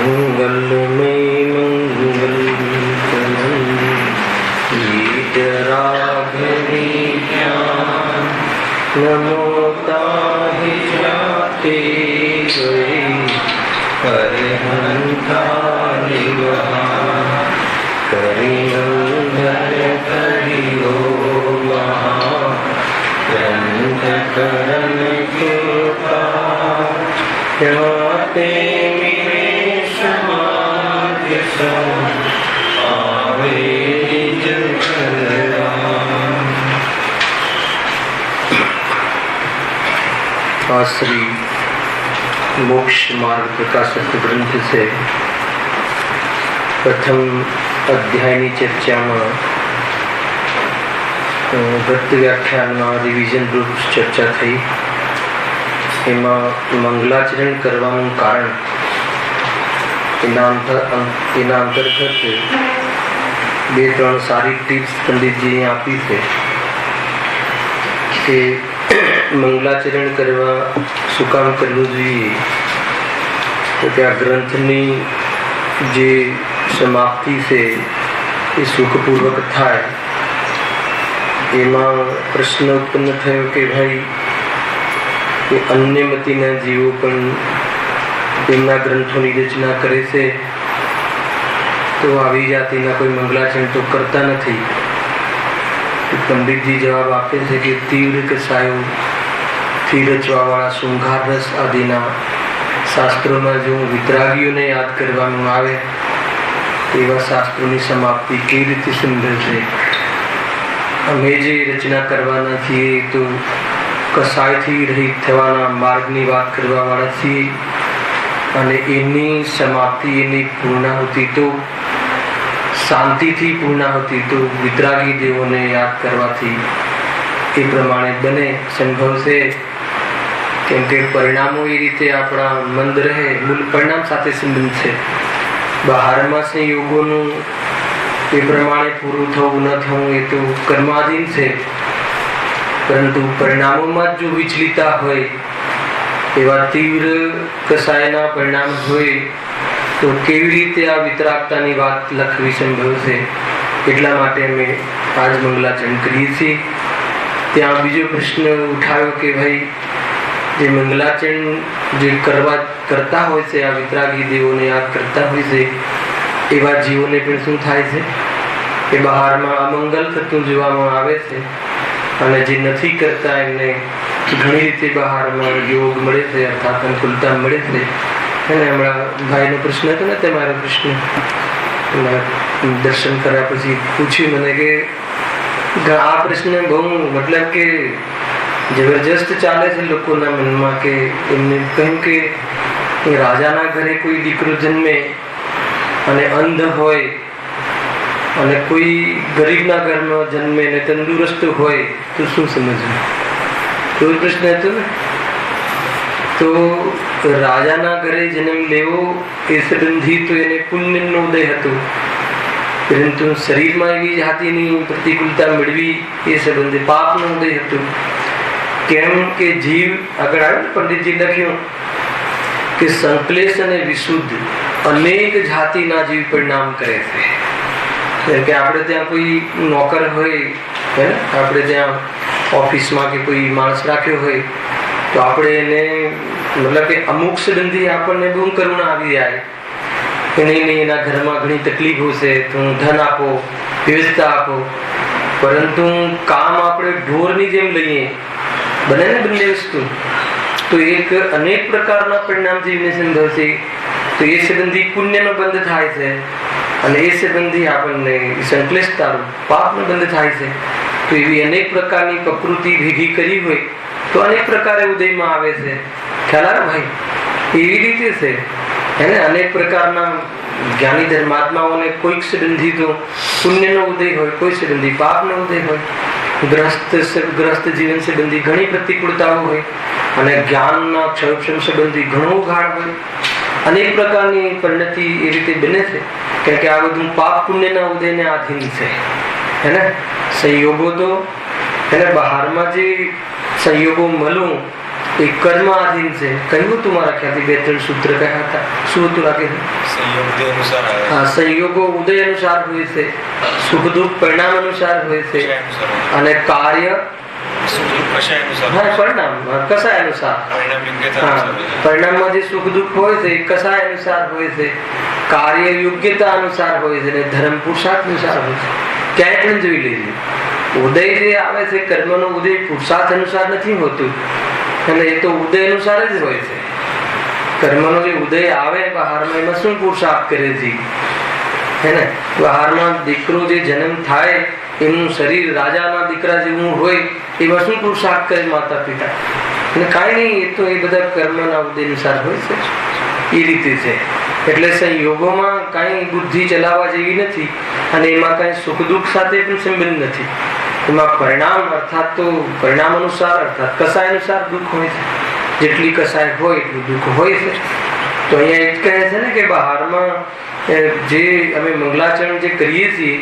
मंगलमय मंगल गीत राघवी ज्ञान नमो ताहि जाते गई हरिहंता करिनंदन करियो महा ग्रंथ करण कृपा जाते श्री मोक्ष मार्ग प्रकाशक ग्रंथ से प्रथम अध्याय की चर्चा में गत व्याख्यान में रिविजन रूप चर्चा थी। एमा मंगलाचरण करवानुं कारण एना अंतर्गत बे त्रण सारी टिप्स पंडित जी आपी है कि मंगलाचरण करवा शुं काम करवुं जोईए तो त्या ग्रंथनी जे समाप्ति से ए सुखपूर्वक थाय। एमां प्रश्न उत्पन्न थयो कि भाई कि अन्य मतीना जीवो पण તેમના ગ્રંથોની રચના કરે છે તો આવી જાતિના કોઈ મંગલાચરણ તો કરતા નથી। પંડિતજી જવાબ આપે છે કે તીવ્ર કસાયોથી રચવાવાળા શૃંગાર રસ આદિના શાસ્ત્રોમાં જો વિતરાગીઓને યાદ કરવામાં આવે એવા શાસ્ત્રોની સમાપ્તિ કેવી રીતે સંભવ છે। અમે જે રચના કરવાના છીએ તો કસાયથી રહિત થવાના માર્ગની વાત કરવાવાળા છીએ અને એની સમાપ્તિ એની પૂર્ણાહુતિ તો શાંતિથી પૂર્ણાહુતિ તો વિતરાગી દેવોને યાદ કરવાથી એ પ્રમાણે બને સંભવ છે। કેમ કે પરિણામો એ રીતે આપણા મંદ રહે મૂળ પરિણામ સાથે સંબંધ છે। બહારમાં સંયોગોનું એ પ્રમાણે પૂરું થવું ન થવું એ તો કર્માધીન છે, પરંતુ પરિણામોમાં જો વિચલિતા હોય એવા તીવ્ર કસાયના પરિણામ હોય તો કેવી રીતે આ વિતરાગતાની વાત લખવી સંભવ છે। એટલા માટે અમે આજ મંગલાચરણ કરીએ છીએ। ત્યાં બીજો પ્રશ્ન ઉઠાવ્યો કે ભાઈ જે મંગલાચરણ જે કરતા હોય છે આ વિતરાગી દેવોને યાદ કરતા હોય છે એવા જીવોને પણ શું થાય છે કે બહારમાં અમંગલ થતું જોવામાં આવે છે અને જે નથી કરતા એમને ઘણી રીતે બહારમાં યોગ મળે છે અર્થાત અનુકૂળતા મળે છે। અને હમણાં ભાઈનો પ્રશ્ન હતો ને તમારો પ્રશ્ન દર્શન કર્યા પછી પૂછ્યું મને કે આ પ્રશ્ન બહુ મતલબ કે જબરજસ્ત ચાલે છે લોકોના મનમાં કે એમને કહ્યું કે રાજાના ઘરે કોઈ દીકરો જન્મે અને અંધ હોય અને કોઈ ગરીબના ઘરમાં જન્મે ને તંદુરસ્ત હોય તો શું સમજવું? तो प्रश्न है तो राजाना घरे जन्म लेवो ए संबंधी तो एने पुण्यनो उदय हतो, परंतु शरीर में एवी जातिनी प्रतिकूलता मेळवी ए संबंधे पापनो उदय हतो। केम के जीव આગળ આવે पंडित जी લખ્યું કે સંકલેશ અને વિશુદ્ધ અનેક જાતિના જીવ પરિણામ કરે છે। જેમ કે આપણે ત્યાં કોઈ નોકર હોય હે આપણે ત્યાં ऑफिस में के कोई मानस राख्यो होय तो आपणे एने मतलब के अमुक संबंधी आपने बहु करुणा आवी जाए कि नहीं एना घर में घणी तकलीफ होशे तो धन आपो व्यवस्था आपो, परंतु काम आपणे ढोरनी जेम लईए बने ने बंने वस्तु तो एक अनेक प्रकारना परिणाम जीवने संभव छे। तो ये संबंधी पुण्यनो बंध थाय छे અને એ સંબંધી આપણને સંકલેશતાનું પાપનો બંધ થાય છે। તો એવી અનેક પ્રકારની પ્રકૃતિ ભેગી કરી હોય તો અનેક પ્રકારે ઉદયમાં આવે છે। ખ્યાલ આવે ભાઈ? એવી રીતે છે એને અનેક પ્રકારના જ્ઞાની ધર્માત્માઓને કોઈક સંબંધી તો પુણ્યનો ઉદય હોય, કોઈ સંબંધી પાપનો ઉદય હોય। ગ્રસ્ત જીવન સંબંધી ઘણી પ્રતિકૂળતાઓ હોય અને જ્ઞાનના ક્ષયક્ષમ સંબંધી ઘણો ગાઢ હોય। अनेक प्रकारनी परिणति ए रीते बने छे कारण के आ बधुं पाप पुण्यना उदयने आधीन छे है ने। संयोगो तो है ने बहार में जे संयोगो मळुं એ કર્માધીન છે. કહ્યું તું મારા ખ્યાલથી 2-3 સૂત્ર કહ્યા હતા. શું હતું લાગે છે? હા, સંયોગો ઉદય અનુસાર હોય છે, સુખ દુઃખ પરિણામ અનુસાર હોય છે, અને કાર્ય કસાય અનુસાર. પરિણામમાં જે સુખ દુઃખ હોય છે કસાય અનુસાર હોય છે, કાર્ય યોગ્યતા અનુસાર હોય છે, અને ધર્મ પુરુષાર્થ અનુસાર હોય છે. ક્યાંય પણ જોઈ લેજે, ઉદય જે આવે છે કર્મનો ઉદય પુરુષાર્થ અનુસાર નથી હોતું, અને એ તો ઉદય અનુસાર જ હોય છે. કર્મનો જે ઉદય આવે બહારમાં, એમાં શું પુરુષાર્થ કરે છે? હે ને, બહારમાં દીકરો જે જન્મ થાય એનું શરીર રાજાના દીકરા જેવું હોય, એમાં શું પુરુષાર્થ કરે માતા પિતા? અને કાંઈ નહીં, એ તો એ બધા કર્મના ઉદય અનુસાર હોય છે. એ રીતે છે. એટલે સંયોગોમાં કાંઈ બુદ્ધિ ચલાવવા જેવી નથી, અને એમાં કાંઈ સુખ દુઃખ સાથે પણ સંબંધ નથી. એમાં પરિણામ અર્થાત તો પરિણામ અનુસાર અર્થાત કસાય અનુસાર દુઃખ હોય છે. જેટલી કસાય હોય એટલું દુઃખ હોય છે. તો અહીંયા એ જ કહે છે ને કે બહારમાં જે અમે મંગલાચરણ જે કરીએ છીએ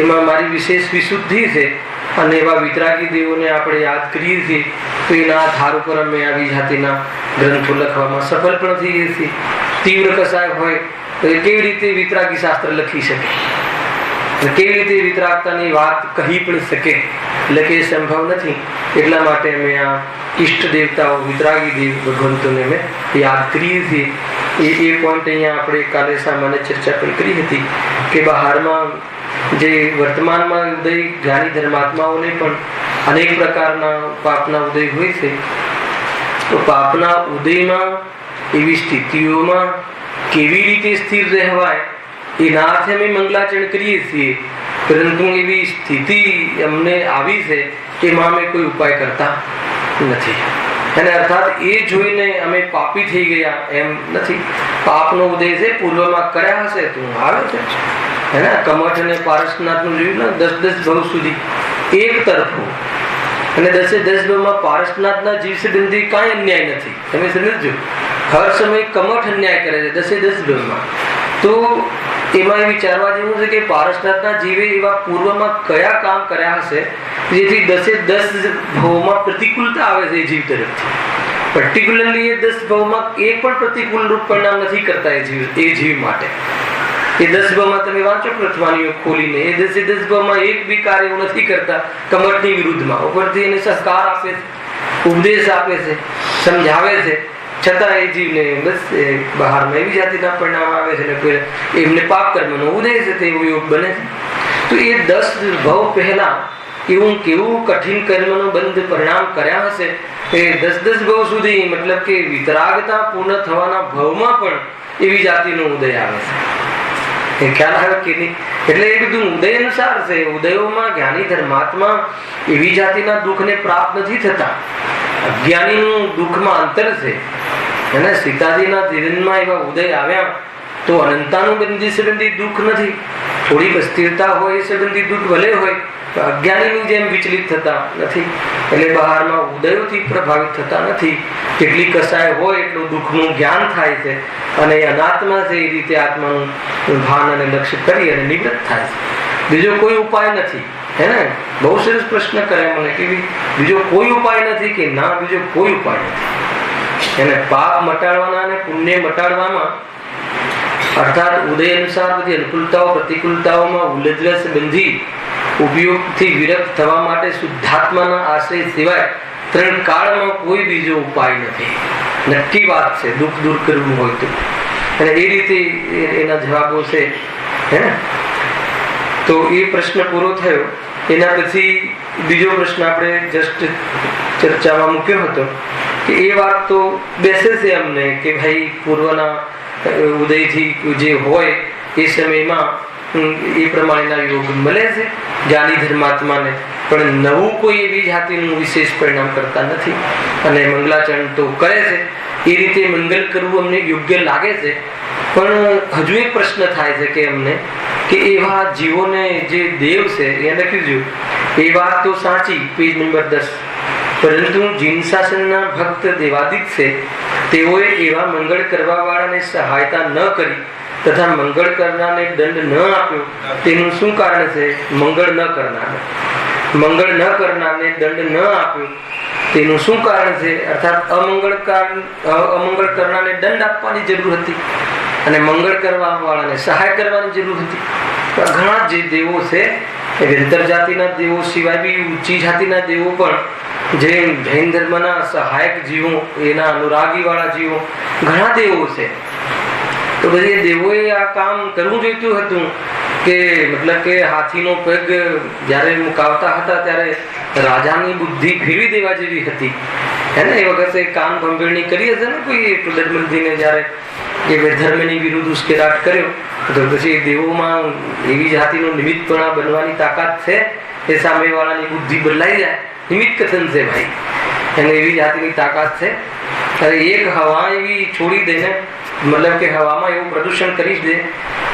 એમાં મારી વિશેષ વિશુદ્ધિ છે, અને એવા વિતરાગી દેવોને આપણે યાદ કરીએ છીએ, તો એના આધાર ઉપર અમે આવી જાતિના ગ્રંથો લખવામાં સફળ પણ થઈએ છીએ. તીવ્ર કસાય હોય તો એ કેવી રીતે વિતરાગી શાસ્ત્ર લખી શકે, કેવી રીતે વિતરાગતાની વાત કહી પણ શકે? એટલે કે એ સંભવ નથી. એટલા માટે અમે આ ઈષ્ટ દેવતાઓ વિતરાગી દેવ ભગવંતોને અમે યાદ કરીએ છીએ. એ પોઈન્ટ અહીંયા આપણે કાલે સામાન્ય ચર્ચા પણ કરી હતી કે બહારમાં જે વર્તમાનમાં ઉદય જ્ઞાની ધર્માત્માઓને પણ અનેક પ્રકારના પાપના ઉદય હોય છે. તો પાપના ઉદયમાં એવી સ્થિતિઓમાં કેવી રીતે સ્થિર રહેવાય એના અર્થે અમે મંગલાચરણ કરીએ છીએ, પરંતુ એવી સ્થિતિ અમને આવી છે એમાં અમે કોઈ ઉપાય કરતા નથી. અને અર્થાત એ જોઈને અમે પાપી થઈ ગયા એમ નથી. પાપનો ઉદય છે પૂર્વમાં કર્યા હશે તો આવે છે. હે ને, કમઠ અને પારસનાથનું જોયું ને, 10-10 ભવ સુધી એક તરફું, અને 10-10 ભવમાં પારસનાથના જીવ સંબંધી કાંઈ અન્યાય નથી. તમે સમજો, હર સમય કમઠ અન્યાય કરે છે 10-10 ભવમાં. તો એમાં એ વિચારવા જેવું છે કે પારસનાથના જીવે એવા પૂર્વમાં કયા કામ કર્યા હશે જેથી 10-10 ભવમાં પ્રતિકૂળતા આવે છે એ જીવ તરફથી. પર્ટિક્યુલરલી એ 10 ભવમાં એક પણ પ્રતિકૂળ રૂપ પરિણામ નથી કરતા એ જીવ માટે. એ 10 ભવમાં તમે વાંચો પ્રથમાનીઓ ખોલીને, એ 10-10 ભવમાં એક બી કાર્ય એવું નથી કરતા કમઠની વિરુદ્ધમાં. ઉપરથી એને સહકાર આપે છે, ઉપદેશ આપે છે, સમજાવે છે, છતાં એ જીવને બસ બહારમાં એવી જાતિના પરિણામ આવે છે ને એમને પાપ કર્મનો ઉદય છે તે યોગ બને છે. તો એ 10 ભવ પહેલા એવું કેવું કઠિન કર્મનો બંધ પરિણામ કર્યા હશે એ 10-10 ભવ સુધી, મતલબ કે વિતરાગતા પૂર્ણ થવાના ભવમાં પણ એવી જાતિનો ઉદય આવે છે. એ ખ્યાલ આવે કે નહીં? એટલે એ બધું ઉદય અનુસાર છે. ઉદયોમાં જ્ઞાની ધર્માત્મા એવી જાતિના દુઃખને પ્રાપ્ત નથી થતા. અજ્ઞાનીનું દુઃખમાં અંતર છે. અને સીતાજીના જીવનમાં એવા ઉદય આવ્યા તો અનંતાનુબંધી સંબંધી દુઃખ નથી. થોડીક અસ્થિરતા હોય એ સંબંધી દુઃખ ભલે હોય, અજ્ઞાનીની જેમ વિચલિત થતા નથી. એટલે બહારમાં ઉદયોથી પ્રભાવિત થતા નથી. જેટલી કસાય હોય એટલું દુઃખનું જ્ઞાન થાય છે, અને એ અનાત્મા છે એ રીતે આત્માનું ભાન અને લક્ષ્ય કરી અને નિવૃત્ત થાય છે. બીજો કોઈ ઉપાય નથી. હે ને, બહુ સરસ પ્રશ્ન કરે મને કે બીજો કોઈ ઉપાય નથી કે ના, બીજો કોઈ ઉપાય નથી. એને પાપ મટાડવાના અને પુણ્ય મટાડવામાં અર્થાત ઉદય અનુસાર બધી અનુકૂળતાઓ પ્રતિકૂળતાઓમાં ઉલઝવા સંબંધી ઉપયોગથી વિરક્ત થવા માટે શુદ્ધાત્માના આશ્રય સિવાય 3 કાળમાં કોઈ બીજો ઉપાય નથી. નક્કી વાત છે દુઃખ દૂર કરવું હોય તો. અને એ રીતે એના જવાબો છે. હે ને, તો એ પ્રશ્ન પૂરો થયો. એના પછી બીજો પ્રશ્ન આપણે જસ્ટ ચર્ચામાં મૂક્યો હતો કે એ વાત તો બેસે છે અમને કે ભાઈ પૂર્વના ઉદયથી જે હોય એ સમયમાં એ પ્રમાણેના યોગ મળે છે જ્ઞાની ધર્માત્માને, પણ નવું કોઈ એવી જાતિનું વિશેષ પરિણામ કરતા નથી. અને મંગલાચરણ તો કરે છે. એ રીતે મંગલ કરવું અમને યોગ્ય લાગે છે. પણ હજુ એક પ્રશ્ન થાય છે કે અમને કે એવા જીવોને જે દેવ છે એને કીધું એ વાત તો સાચી, પેજ નંબર 10, પરંતુ જીન શાસનના ભક્ત દેવાદિત છે તેઓએ એવા મંગળ કરવા વાળાને સહાયતા ન કરી તથા મંગળ કરનારને દંડ ન આપ્યો. તેનું શું કારણ છે? મંગળ ન કરનારને દંડ ન આપ્યો તેનું શું કારણ છે? અર્થાત અમંગળ કરનારને દંડ આપવાની જરૂર હતી અને મંગળ કરવા વાળાને સહાય કરવાની જરૂર હતી. ઘણા જે દેવો છે એ અંતર જાતિના દેવો સિવાય બી ઊંચી જાતિના દેવો પણ જે જૈન ધર્મના સહાયક જીવો, એના અનુરાગી વાળા જીવો, ઘણા દેવો છે. તો પછી દેવોએ આ કામ કરવું જોઈતું હતું કે મતલબ કે હાથીનો પગ જ્યારે મુકાવતા હતા ત્યારે રાજાની બુદ્ધિ ફેરવી દેવા જેવી હતી. હે ને, એ વખતે કાન ભંભેરણી કરી હશે ને કોઈ પ્રદર્શનજીને, જ્યારે એ ધર્મની વિરુદ્ધ ઉશ્કેરાટ કર્યો, તો પછી દેવોમાં એવી જાતિનો નિમિત્તપણા બનવાની તાકાત છે એ સામેવાળાની બુદ્ધિ બદલાઈ જાય. નિમિત્ત કથન છે ભાઈ, એને એવી જાતિની તાકાત છે. ત્યારે એક હવા એવી છોડી દઈને, મતલબ કે હવામાં એવું પ્રદૂષણ કરી દે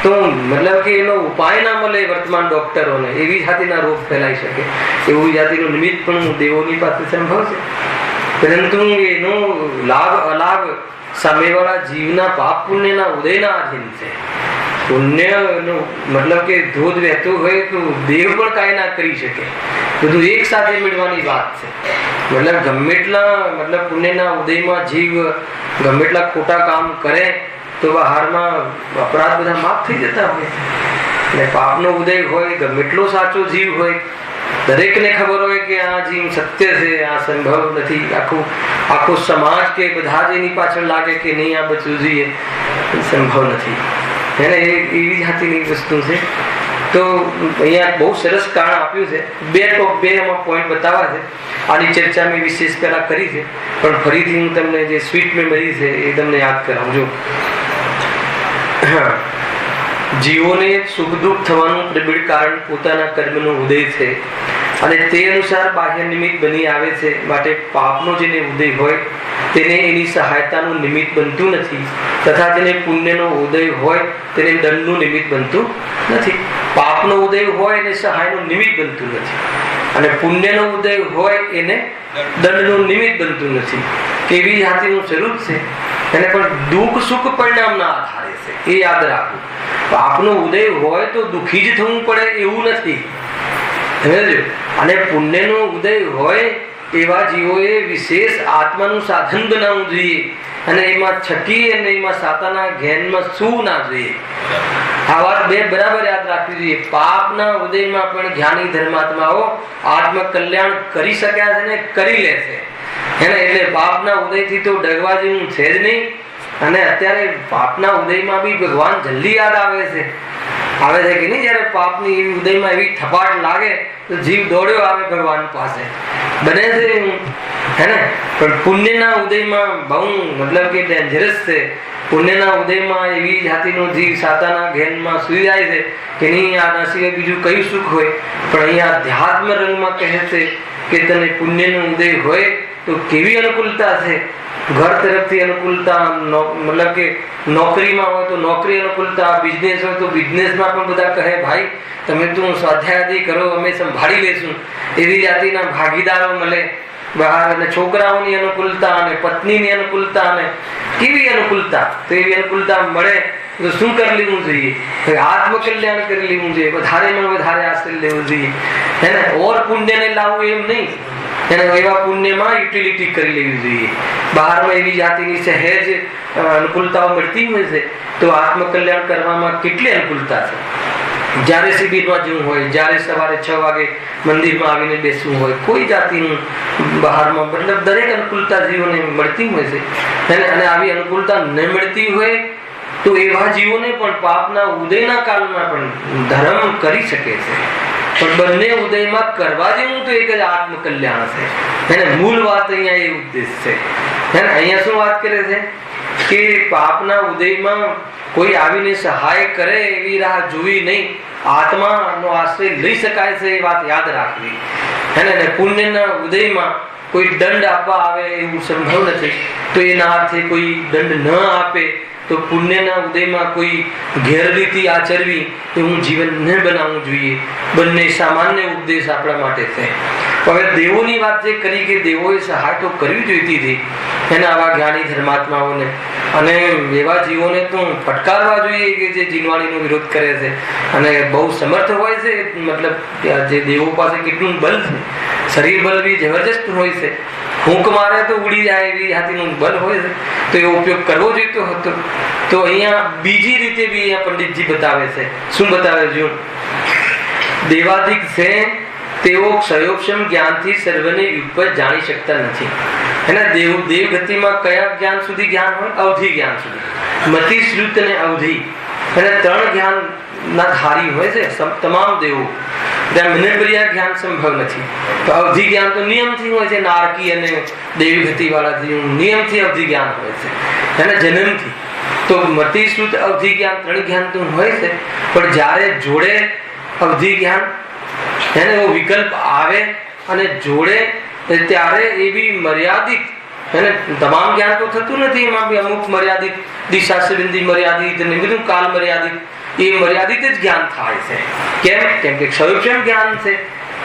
તો મતલબ કે એનો ઉપાય ના મળે વર્તમાન ડોક્ટરોને, એવી જાતિના રોગ ફેલાઈ શકે. એવું જાતિનું નિમિત્ત પણ દેવોની પાસે સંભવ છે, પરંતુ એનો લાભ અલાભ સામેવાળા જીવના પાપ પુણ્યના ઉદયના આધીન છે. પુણ્યનો મતલબ કે ધોધ વહેતો હોય તો દેવ પણ કાંઈ ના કરી શકે. બધું એક સાથે મેળવાની વાત છે. મતલબ ગમે એટલા મતલબ પુણ્યના ઉદયમાં જીવ ગમે એટલા ખોટા કામ કરે તો બહારમાં અપરાધ બધા માફ થઈ જતા હોય. અને પાપનો ઉદય હોય, ગમે એટલો સાચો જીવ હોય, દરેકને ખબર હોય કે આ જીવ સત્ય છે, આ સંભવ નથી. આખો સમાજ કે બધા જ એની પાછળ લાગે કે નહીં આ બચવું જોઈએ, સંભવ નથી. એને એવી જાતિની વસ્તુ છે. તો અહીંયા બહુ સરસ કારણ આપ્યું છે. બે એમાં પોઈન્ટ બતાવવા છે. આની ચર્ચા મેં વિશેષ પહેલા કરી છે, પણ ફરીથી હું તમને જે સ્વીટ મેમરી છે એ તમને યાદ કરાવું. જો જીવોને સુખ દુઃખ થવાનું પ્રબળ કારણ પોતાના કર્મનો ઉદય છે અને તે અનુસાર બાહ્ય નિમિત્ત બની આવે છે. માટે પાપનો જેને ઉદય હોય તેને એની સહાયતાનું નિમિત્ત બનતું નથી, તથા તેને પુણ્યનો ઉદય હોય તેને દંડનું નિમિત્ત બનતું નથી. પાપનો ઉદય હોય એને સહાયનું નિમિત્ત બનતું નથી, અને પુણ્યનો ઉદય હોય એને દંડનું નિમિત્ત બનતું નથી. કેવી જાતિનું સ્વરૂપ છે, એને પણ દુઃખ સુખ પરિણામના આધારે છે, એ યાદ રાખવું. પાપનો ઉદય હોય તો દુઃખી જ થવું પડે એવું નથી. અને પુણ્યનો ઉદય હોય એવા જીવોએ વિશેષ આત્માનું સાધન બનાવવું જોઈએ, અને એમાં છકી અને એમાં સાતાના ઘેનમાં શું ના જોઈએ. આ વાત બે બરાબર યાદ રાખવી જોઈએ. પાપના ઉદયમાં પણ જ્ઞાની ધર્માત્માઓ આત્મ કલ્યાણ કરી શક્યા છે ને કરી લે છે. એટલે પાપના ઉદયથી તો ડગવા જેવું છે જ નહીં. અને અત્યારે પાપના ઉદયમાં બી ભગવાન જલ્દી યાદ આવે છે કે નહીં. જયારે પાપની એવી ઉદયમાં એવી થપાટ લાગે તો જીવ દોડ્યો આવે ભગવાન પાસે, બને છે. હે ને, પણ પુણ્યના ઉદયમાં બહુ મતલબ કે ડેન્જરસ છે. પુણ્યના ઉદયમાં એવી જાતિનો જીવ સાતાના ઘેનમાં સુઈ જાય છે કે નહીં આના સિવાય બીજું કયું સુખ હોય. પણ અહીંયા અધ્યાત્મ રંગમાં કહે છે કે તને પુણ્યનો ઉદય હોય તો કેવી અનુકૂળતા છે. ઘર તરફથી અનુકૂળતા, મતલબ કે નોકરીમાં હોય તો નોકરી અનુકૂળતા, બિઝનેસ હોય તો બિઝનેસમાં પણ બધા કહે ભાઈ તમે તું સ્વાધ્યાય કરો, અમે સંભાળી લેશું. એવી જાતિના ભાગીદારો મળે બહાર. અને છોકરાઓની અનુકૂળતા અને પત્નીની અનુકૂળતા અને કેવી અનુકૂળતા. તો એવી અનુકૂળતા મળે તો શું કરી લેવું જોઈએ? આત્મકલ્યાણ કરી લેવું જોઈએ, વધારેમાં વધારે આશ્રય લેવું જોઈએ. હે ને, ઓર પુણ્યને લાવવું એમ નહીં. એને એવા પુણ્યમાં યુટિલિટી કરી લેવી જોઈએ. બહારમાં એવી જાતિની સહેજ અનુકૂળતાઓ મળતી હોય છે તો આત્મકલ્યાણ કરવામાં કેટલી અનુકૂળતા છે. જ્યારે શિબિરમાં જવું હોય, જ્યારે સવારે 6 વાગે મંદિરમાં આવીને બેસવું હોય, કોઈ જાતિનું બહારમાં મતલબ દરેક અનુકૂળતા જીવોને મળતી હોય છે. અને આવી અનુકૂળતા ન મળતી હોય તો એવા જીવોને પણ પાપના ઉદયના કાળમાં પણ ધર્મ કરી શકે છે. પણ બંને ઉદયમાં કરવા જેવું તો એક જ આત્મકલ્યાણ છે. એને મૂળ વાત અહીંયા એ ઉદ્દેશ છે. અહીંયા શું વાત કરે છે કે પાપના ઉદયમાં કોઈ આવીને સહાય કરે એવી રાહ જોવી નહીં. આત્માનો આશ્રય લઈ શકાય છે એ વાત યાદ રાખવી. અને પુણ્યના ઉદયમાં કોઈ દંડ આપવા આવે એવું સંભવ નથી. તો એના અર્થે કોઈ દંડ ન આપે તો પુણ્યના ઉદયમાં કોઈ ગેરરીતિ આચરવી એવું જીવન ન બનાવવું જોઈએ. બંને સામાન્ય ઉપદેશ આપણા માટે છે. હવે દેવોની વાત જે કરી કે દેવોએ સહાય તો કરવી જોઈતી હતી એના આવા જ્ઞાની ધર્માત્માઓને, અને એવા જીવોને તો ફટકારવા જોઈએ કે જે જીનવાણીનો વિરોધ કરે છે અને બહુ સમર્થ હોય છે. મતલબ જે દેવો પાસે કેટલું બળ છે, શરીર બળ બી જબરજસ્ત હોય છે. ફૂંક મારે તો ઉડી જાય એવી જાતિનું બલ હોય છે, તો એવો ઉપયોગ કરવો જોઈતો હતો. તો અહીંયા બીજી રીતે બી અહીંયા પંડિતજી બતાવે છે. શું બતાવે છે? દેવાદિક છે તેઓ ક્ષયોક્ષમ જ્ઞાનથી સર્વને ઉપર જાણી શકતા નથી. એના દેવગતિમાં કયા જ્ઞાન સુધી જ્ઞાન હોય? અવધિ જ્ઞાન સુધી. મતિ, શ્રુત અને અવધિ, અને 3 જ્ઞાન ના ધારી હોય છે તમામ દેવો. ત્યાં મનોપ્રિયા જ્ઞાન સંભવ નથી. તો અવધિ જ્ઞાન તો નિયમથી હોય છે. નારકી અને દેવી ગતિ વાળાથી નિયમથી અવધિ જ્ઞાન હોય છે, એના જન્મથી. તો મતિ, શ્રુત, અવધિ જ્ઞાન 3 જ્ઞાન તો હોય છે. પણ જ્યારે જોડે અવધિ જ્ઞાન એને એવો વિકલ્પ આવે અને જોડે ત્યારે એ બી મર્યાદિત, એને તમામ જ્ઞાન તો થતું નથી. એમાં બી અમુક મર્યાદિત, દિશા સંબંધી મર્યાદિત અને બધું કાલ મર્યાદિત, એ મર્યાદિત જ જ્ઞાન થાય છે. કેમ કે ક્ષયોક્ષમ જ્ઞાન છે.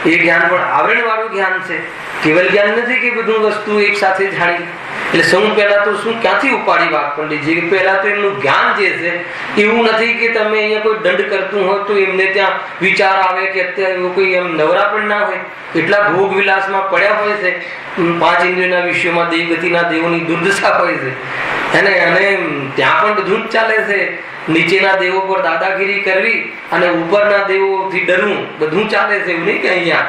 એ જ્ઞાન પણ આવરણ વાળું જ્ઞાન છે. કેવલ જ્ઞાન નથી કે બધું વસ્તુ એક સાથે જાણી. એટલે સૌ પહેલા તો શું ક્યાંથી ઉપાડી વાત પંડિતજી? પહેલા તો એમનું જ્ઞાન જે છે એવું નથી કે તમે અહીંયા કોઈ દંડ કરતું હોય તો એમને ત્યાં વિચાર આવે કે અત્યારે કોઈ એમ નવરા પણ ના હોય. એટલા ભોગ વિલાસમાં પડ્યા હોય છે. 5 ઇન્દ્રિયોના વિષયોમાં દેવગતિના દેવોની દુર્દશા હોય છે. અને ત્યાં પણ બધું જ ચાલે છે. નીચેના દેવો પર દાદાગીરી કરવી અને ઉપરના દેવોથી ડરવું, બધું ચાલે છે. એવું નહીં કે અહીંયા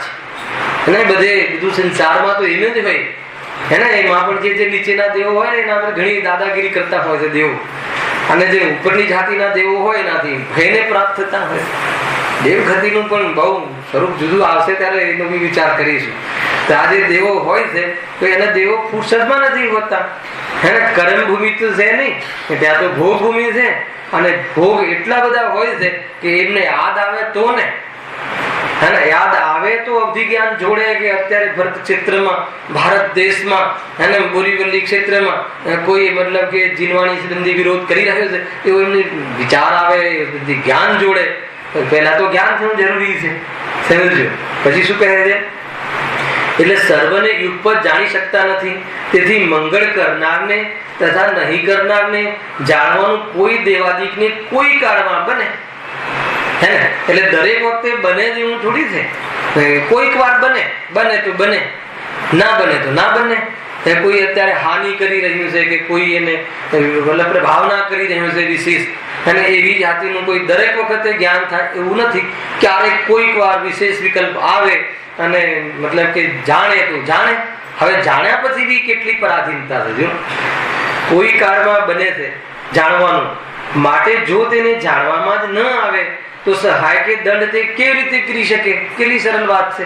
છે અને બધું સંસારમાં તો એને જ હોય. એમાં પણ જે નીચેના દેવો હોય એના પર ઘણી દાદાગીરી કરતા હોય છે દેવો. અને જે ઉપરની જાતિના દેવો હોય એનાથી ભયને પ્રાપ્ત થતા હોય. દેવગતિનું પણ બહુ સ્વરૂપ જુદું આવશે ત્યારે એનો બી વિચાર કરીશું. તો આ જે દેવો હોય છે તો એના દેવો ફુરસદમાં નથી હોતા. કર્મ ભૂમિ તો છે નહીં, ત્યાં તો ભોગ ભૂમિ છે. અને ભોગ એટલા બધા હોય છે કે એમને યાદ આવે તો ને, યાદ આવે તો અવધિ જ્ઞાન જોડે કે અત્યારે ભરત ક્ષેત્રમાં, ભારત દેશમાં, બોરીવલી ક્ષેત્રમાં કોઈ મતલબ કે જીનવાણી સંબંધી વિરોધ કરી રહ્યો છે એવો એમને વિચાર આવે, જ્ઞાન જોડે. પહેલા તો જ્ઞાન થવું જરૂરી છે, સમજો. પછી શું કહે છે? એટલે સર્વને યુગપત જાણી શકતા નથી. તેથી મંગળ કરનારને તથા નહીં કરનારને જાણવાનું કોઈ દેવાદિકને કોઈ કાળમાં બને. એટલે દરેક વખતે બને જ એવું થોડી છે. કોઈક વાર બને તો બને, ના બને તો ના બને. કોઈ અત્યારે હાનિ કરી રહ્યું છે કે કોઈ એને પ્રભાવના કરી રહ્યું છે વિશેષ, અને એવી જાતિનું કોઈ દરેક વખતે જ્ઞાન થાય એવું નથી. ક્યારેક કોઈક વાર વિશેષ વિકલ્પ આવે અને મતલબ કે જાણે તો જાણે. હવે જાણ્યા પછી બી કેટલી પરાધીનતા છે. જો કોઈ કાળમાં બને છે જાણવાનું, માટે જો તેને જાણવામાં જ ન આવે તો સહાય કે દંડ તે કેવી રીતે કરી શકે? કેટલી સરળ વાત છે.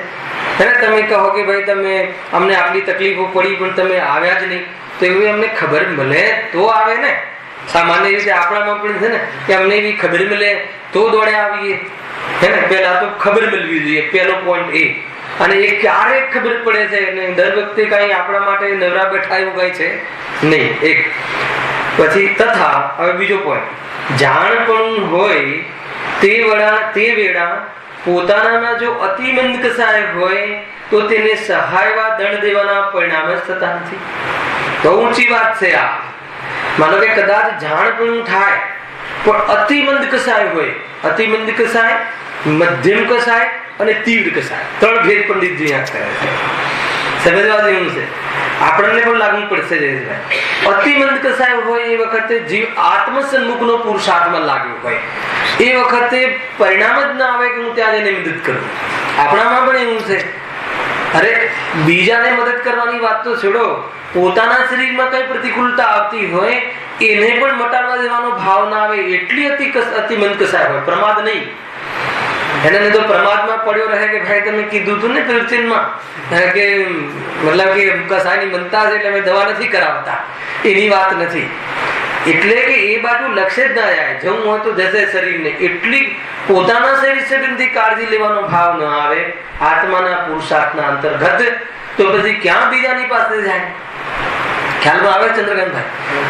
તમે કહો કે ભાઈ તમે અમને આટલી તકલીફો પડી પણ તમે આવ્યા જ નહીં, તો એવું અમને ખબર મળે તો આવે ને. સામાન્ય રીતે આપણામાં પણ છે ને કે અમને એવી ખબર મળે તો દોડે આવીએ. પહેલા તો ખબર મળવી જોઈએ, પહેલો પોઈન્ટ એ. અને એ ક્યારે ખબર પડે છે? અને દર વખતે કઈ આપણા માટે નવરા બેઠા એવું કઈ છે નહીં. એક પછી તથા હવે બીજો પોઈન્ટ, જાણપણું હોય તે વેળા પોતાના જો અતિમંદ કસાય હોય તો તેને સહાયવા દંડ દેવાના પરિણામ જ થતા નથી. તો ઊંચી વાત છે આ. માનો કે કદાચ જાણપણું થાય પણ અતિમંદ કસાય હોય, અતિમંદ કસાય, મધ્યમ કસાય અને તીવ્ર કસાય, 3 ભેદ પંડિતજી આ કરે છે. સમજવા જેવું છે, આપણને પણ લાગુ પડશે. અતિમંદ કસાય હોય એ વખતે જીવ આત્મસન્મુખનો પુરુષાર્થમાં લાગ્યો હોય, એ વખતે પરિણામ જ ના આવે કે હું ત્યાં જઈને મદદ કરું. આપણામાં પણ એવું છે. અરે બીજાને મદદ કરવાની વાત તો છોડો, પોતાના શરીરમાં કઈ પ્રતિકૂળતા આવતી હોય એને પણ મટાડવા દેવાનો ભાવ ના આવે. એટલી અતિમંદ કસાય હોય, પ્રમાદ નહીં. એને તો પ્રમાદમાં પડ્યો રહે કે ભાઈ તમે કીધું તું ને પ્રવચનમાં કે મતલબ કે કસાયની મનતા છે એટલે અમે દવા નથી કરાવતા, એની વાત નથી. એટલે કે એ બાજુ લક્ષ્ય જ ના જાય. જવું હોય તો જશે શરીરને. એટલી પોતાના શરીર સંબંધી કાળજી લેવાનો ભાવ ન આવે આત્માના પુરુષાર્થના અંતર્ગત, તો પછી ક્યાં બીજાની પાસે જાય? ખ્યાલમાં આવે ચંદ્રકાંતભાઈ?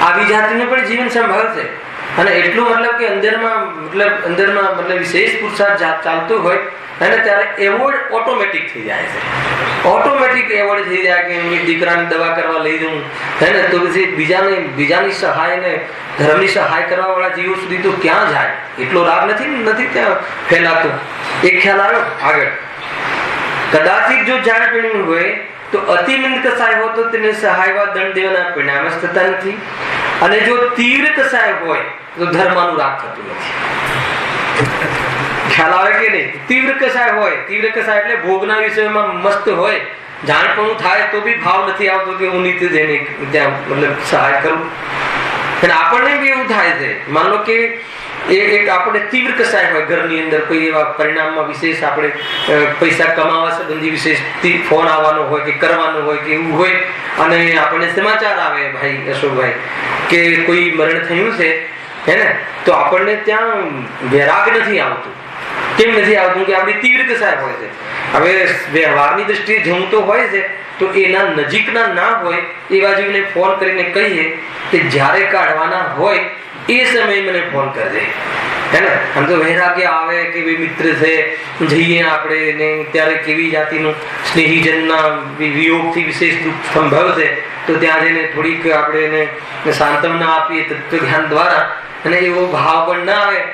આવી જાતિનું પણ જીવન સંભાળશે. અને એટલું મતલબ કે અંદરમાં વિશેષ પુરુષાર્થ ચાલતો હોય અને ત્યારે એવોર્ડ ઓટોમેટિક થઈ જાય છે. ઓટોમેટિક એવોર્ડ થઈ જાય કે દીકરાની દવા કરવા લઈ જવું તો પછી બીજાની સહાય ને ધર્મની સહાય કરવા વાળા જીવો સુધી તો ક્યાં જાય? એટલો લાભ નથી ત્યાં ફેલાતો. એક ખ્યાલ આવ્યો આગળ. કદાચિત જો જાણ પીણું હોય તો અતિ મંદ કસાય હોય તો તેને સહાયવા દંડ દેવાના પરિણામ જ થતા નથી, અને જો તીવ્ર કસાય હોય તો ધર્માનુરાગ થતું નથી. ખ્યાલ આવે કે નહીં? તીવ્ર કસાય હોય, તીવ્ર કસાય એટલે ભોગના વિષયમાં મસ્ત હોય, જાણપણું થાય તો બી ભાવ નથી આવતો કે હું નીતિ જઈને ત્યાં મતલબ સહાય કરું. અને આપણને બી એવું થાય છે, માન લો કે એક આપણે તીવ્ર કસાય હોય ઘરની અંદર, કોઈ એવા પરિણામમાં વિશેષ આપણે પૈસા કમાવા સંબંધી વિશેષ ફોન આવવાનો હોય કે કરવાનો હોય કે એવું હોય, અને આપણને સમાચાર આવે ભાઈ અશોકભાઈ કે કોઈ મરણ થયું છે હે ને, તો આપણને ત્યાં વૈરાગ નથી આવતું. કેમ નથી આવતું? કે આપણી તીવ્ર કસાય હોય છે. હવે વ્યવહારની દ્રષ્ટિએ જમતો હોય છે તો એના નજીકના ના હોય એવા જીવને ફોન કરીને કહીએ કે જ્યારે કાઢવાના હોય એ સમયે મને ફોન કરજે, હે ને. આમ તો વૈરાગ્ય આવે કે ભાઈ મિત્ર છે, જઈએ આપણે ને ત્યારે કેવી જાતિનું સ્નેહીજનના વિયોગથી વિશેષ દુઃખ સંભવશે, તો ત્યાં જઈને થોડીક આપણે એને સાંત્વના આપીએ તત્વ ધ્યાન દ્વારા, અને એવો ભાવ પણ ના આવે.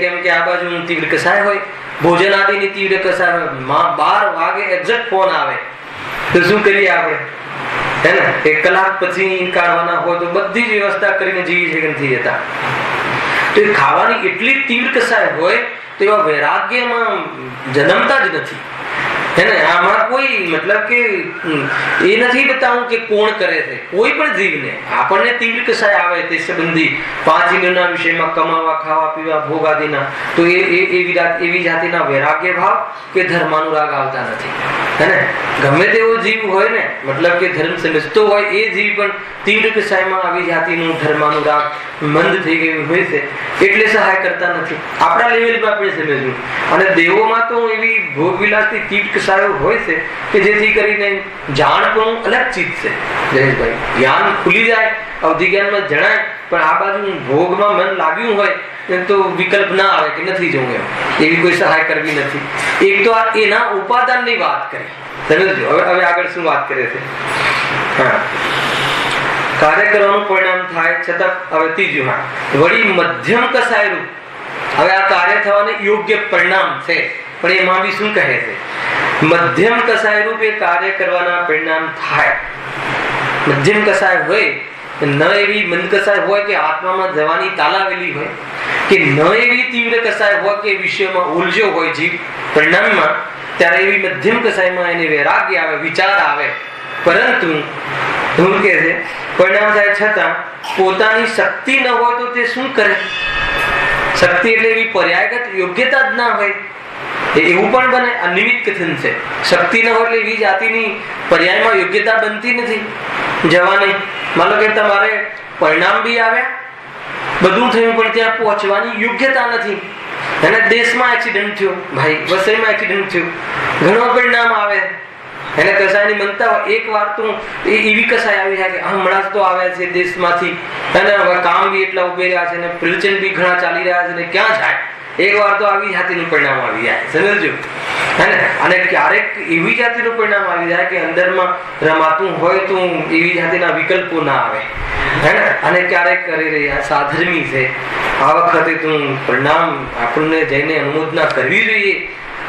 કેમ કે આ બાજુ તીવ્ર કસાય હોય, ભોજન આદિની તીવ્ર કસાય હોય, 12 વાગે એક્ઝેક્ટ ફોન આવે તો શું કરીએ આપણે, હે ને? 1 કલાક પછી કાઢવાના હોય તો બધી જ વ્યવસ્થા કરીને જીવી છે કે નથી જતા. તો એ ખાવાની એટલી તીવ્ર કસાય હોય તો એવા વૈરાગ્યમાં જન્મતા જ નથી, હે ને. આમાં કોઈ મતલબ કે એ નથી બતાવું કે કોણ કરે છે. કોઈ પણ જીવને આપણને તીવ્ર કસાય આવે તે સંબંધી 5 ઇન્દ્રિયોના વિષયમાં કમાવા, ખાવા, પીવા, ભોગ આદિના, તો એવી જાતિના વૈરાગ્ય ભાવ કે ધર્માનુરાગ આવતા નથી, હે ને. ગમે તેવો જીવ હોય ને, મતલબ કે ધર્મ સમજતો હોય એ જીવ પણ તીવ્ર કસાયમાં આવી જાતિનું ધર્માનુરાગ મંદ થઈ ગયું હોય છે એટલે સહાય કરતા નથી. આપણા લેવલમાં આપણે સમજવું. અને દેવોમાં તો એવી ભોગવિલાસની તીવ્ર કસાયો હોય છે કે જેથી કરીને જાણપણું અલગ ચીજ છે. જયેશભાઈ, જ્ઞાન ખુલી જાય, અવધિ જ્ઞાનમાં જણાય, પણ આ બાજુ ભોગમાં મન લાગ્યું હોય તો વિકલ્પ ના આવે કે નથી જવું એમ, એવી કોઈ સહાય કરવી નથી. એક તો આ એના ઉપાદાનની વાત કરી, સમજો. હવે આગળ શું વાત કરે છે? હા, કાર્ય કરવાનું પરિણામ થાય છતાં હવે ત્રીજું, હા, વળી મધ્યમ કસાયરૂપ. હવે આ કાર્ય થવાને યોગ્ય પરિણામ છે, પણ એમાં બી શું કહે છે? મધ્યમ કસાય રૂપે કાર્ય કરવાના પરિણામ થાય. મધ્યમ કસાય હોય, ન એવી મંદ કસાય હોય કે આત્મામાં જવાની તાલાવેલી હોય, કે ન એવી તીવ્ર કસાય હોય કે વિષયમાં ઉલઝ્યો હોય જીવ પરિણામમાં, ત્યારે એવી મધ્યમ કસાયમાં એને વૈરાગ્ય આવે, વિચાર આવે. પરંતુ શું કે છે? પરિણામ થાય છતાં પોતાની શક્તિ ન હોય તો તે શું કરે? શક્તિ એટલે એવી પર્યાયગત યોગ્યતા જ ના હોય, એવું પણ બને. આ નિમિત્ત કથન છે. શક્તિ ન હોય એટલે એવી જાતિની પર્યાયમાં યોગ્યતા બનતી નથી જવાની. માનો કે તમારે પરિણામ બી આવ્યા, બધું થયું, પણ ત્યાં પહોંચવાની યોગ્યતા નથી. અને દેશમાં એક્સિડન્ટ થયો, ભાઈ વસઈમાં એક્સિડન્ટ થયું, ઘણો પરિણામ આવે, એને કસાયની બનતા હોય. એક વાર તો એવી કસાય આવી જાય કે હમણાં તો આવ્યા છે દેશમાંથી, અને હવે કામ બી એટલા ઉભે રહ્યા છે, અને પ્રવચન બી ઘણા ચાલી રહ્યા છે, ને ક્યાં જાય? એક વાર તો આવી જાતિનું પરિણામ આવી જાય, સમજો. અને ક્યારેક એવી જાતિનું પરિણામ આવી જાય કે અંદરમાં રમાતું હોય તો એવી જાતિના વિકલ્પો ના આવે, હે ને. અને ક્યારેક કરી રહ્યા સાધર્મી છે, આ વખતે તું પરિણામ આપણને જઈને અનુમોદના કરવી જોઈએ,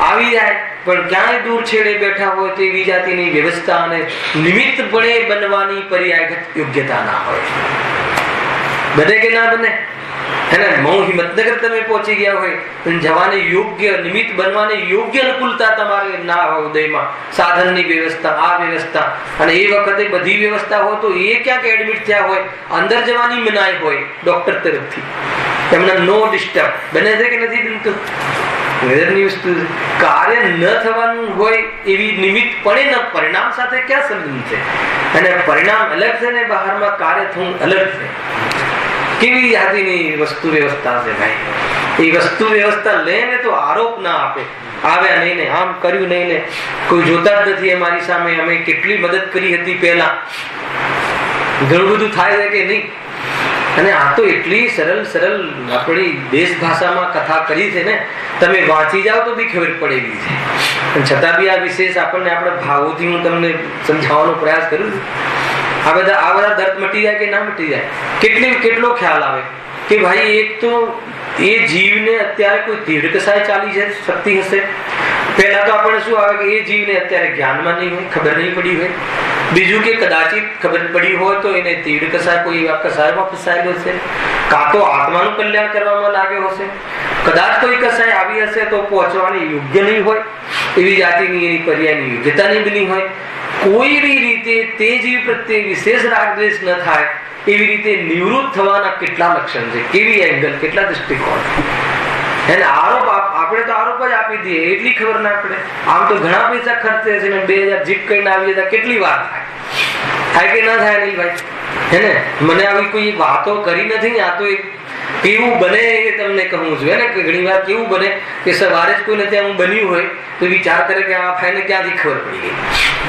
આવી જાય, પણ ક્યાંય દૂર છેડે બેઠા હોય તો એવી જાતિની વ્યવસ્થા અને નિમિત્તપણે બનવાની પર્યાયગત યોગ્યતા ના હોય. બને કે ના બને? એને હિંમતનગર તમે પહોંચી ગયા હોય, જવાને યોગ્ય નિમિત્ત બનવાની યોગ્ય અનુકૂળતા તમારે ના હોય ઉદયમાં, સાધનની વ્યવસ્થા, આ વ્યવસ્થા, અને એ વખતે બધી વ્યવસ્થા હોય તો એ ક્યાંક એડમિટ થયા હોય, અંદર જવાની મનાઈ હોય ડોક્ટર તરફથી, એમને નો ડિસ્ટર્બ. બને છે કે નથી બનતું? વેદની વસ્તુ કાર્ય ન થવાનું હોય એવી નિમિત્તપણે ન, પરિણામ સાથે ક્યાં સંબંધ છે? અને પરિણામ અલગ છે ને બહારમાં કાર્ય થવું અલગ છે. કેવી જાતિની વસ્તુ વ્યવસ્થા છે ભાઈ? એ વસ્તુ વ્યવસ્થા લે ને તો આરોપ ના આપે, આવ્યા નહીં ને, આમ કર્યું નહીં ને, કોઈ જોતા જ નથી અમારી સામે, અમે કેટલી મદદ કરી હતી પહેલા, ઘણું બધું થાય છે કે નહીં. અને આ તો એટલી સરળ આપણી દેશ ભાષામાં કથા કરી છે ને, તમે વાંચી જાઓ તો બી ખબર પડેલી છે. પણ છતાં બી આ વિશેષ આપણને આપણા ભાવોથી હું તમને સમજાવવાનો પ્રયાસ કરું છું. આ બધા દર્દ મટી જાય કે ના મટી જાય? કેટલો ખ્યાલ આવે કે ભાઈ એક તો એ જીવને અત્યારે કોઈ તીવ્ર કસાય ચાલી છે, શક્તિ હશે, પહેલા તો આપણે શું આવે કે એ જીવને અત્યારે જ્ઞાનમાં નહીં હોય, ખબર નહીં પડી હોય. બીજું કે કદાચિત ખબર પડી હોય તો એને તીવ્ર કસાય કોઈ એવા કસાયમાં ફસાયેલો છે, કાં તો આત્માનું કલ્યાણ કરવામાં લાગ્યો હશે, કદાચ કોઈ કસાય આવી હશે તો પહોંચવાની યોગ્ય નહીં હોય, એવી જાતિની એની પર્યાયની યોગ્યતા નહીં બની હોય. કોઈ બી રીતે તે જીવ પ્રત્યે વિશેષ રાગદ્વેષ ન થાય એવી રીતે નિવૃત્ત થવાના કેટલા લક્ષણ છે, કેવી એંગલ, કેટલા દૃષ્ટિકોણ. એને આરોપ આપણે તો આરોપ જ આપી દઈએ એટલી ખબર ના પડે. આમ તો ઘણા પૈસા ખર્ચે છે ને 2000 જીપ કરીને આવી જતા કેટલી વાર થાય કે ના થાય નહીં ભાઈ? હે ને, મને આવી કોઈ વાતો કરી નથી. આ તો કેવું બને એ તમને કહું છું. ને ઘણી વાર કેવું બને કે સવારે જ કોઈને ત્યાં બન્યું હોય તો વિચાર કરે કે આ ફાઈને ક્યાંથી ખબર પડી ગઈ.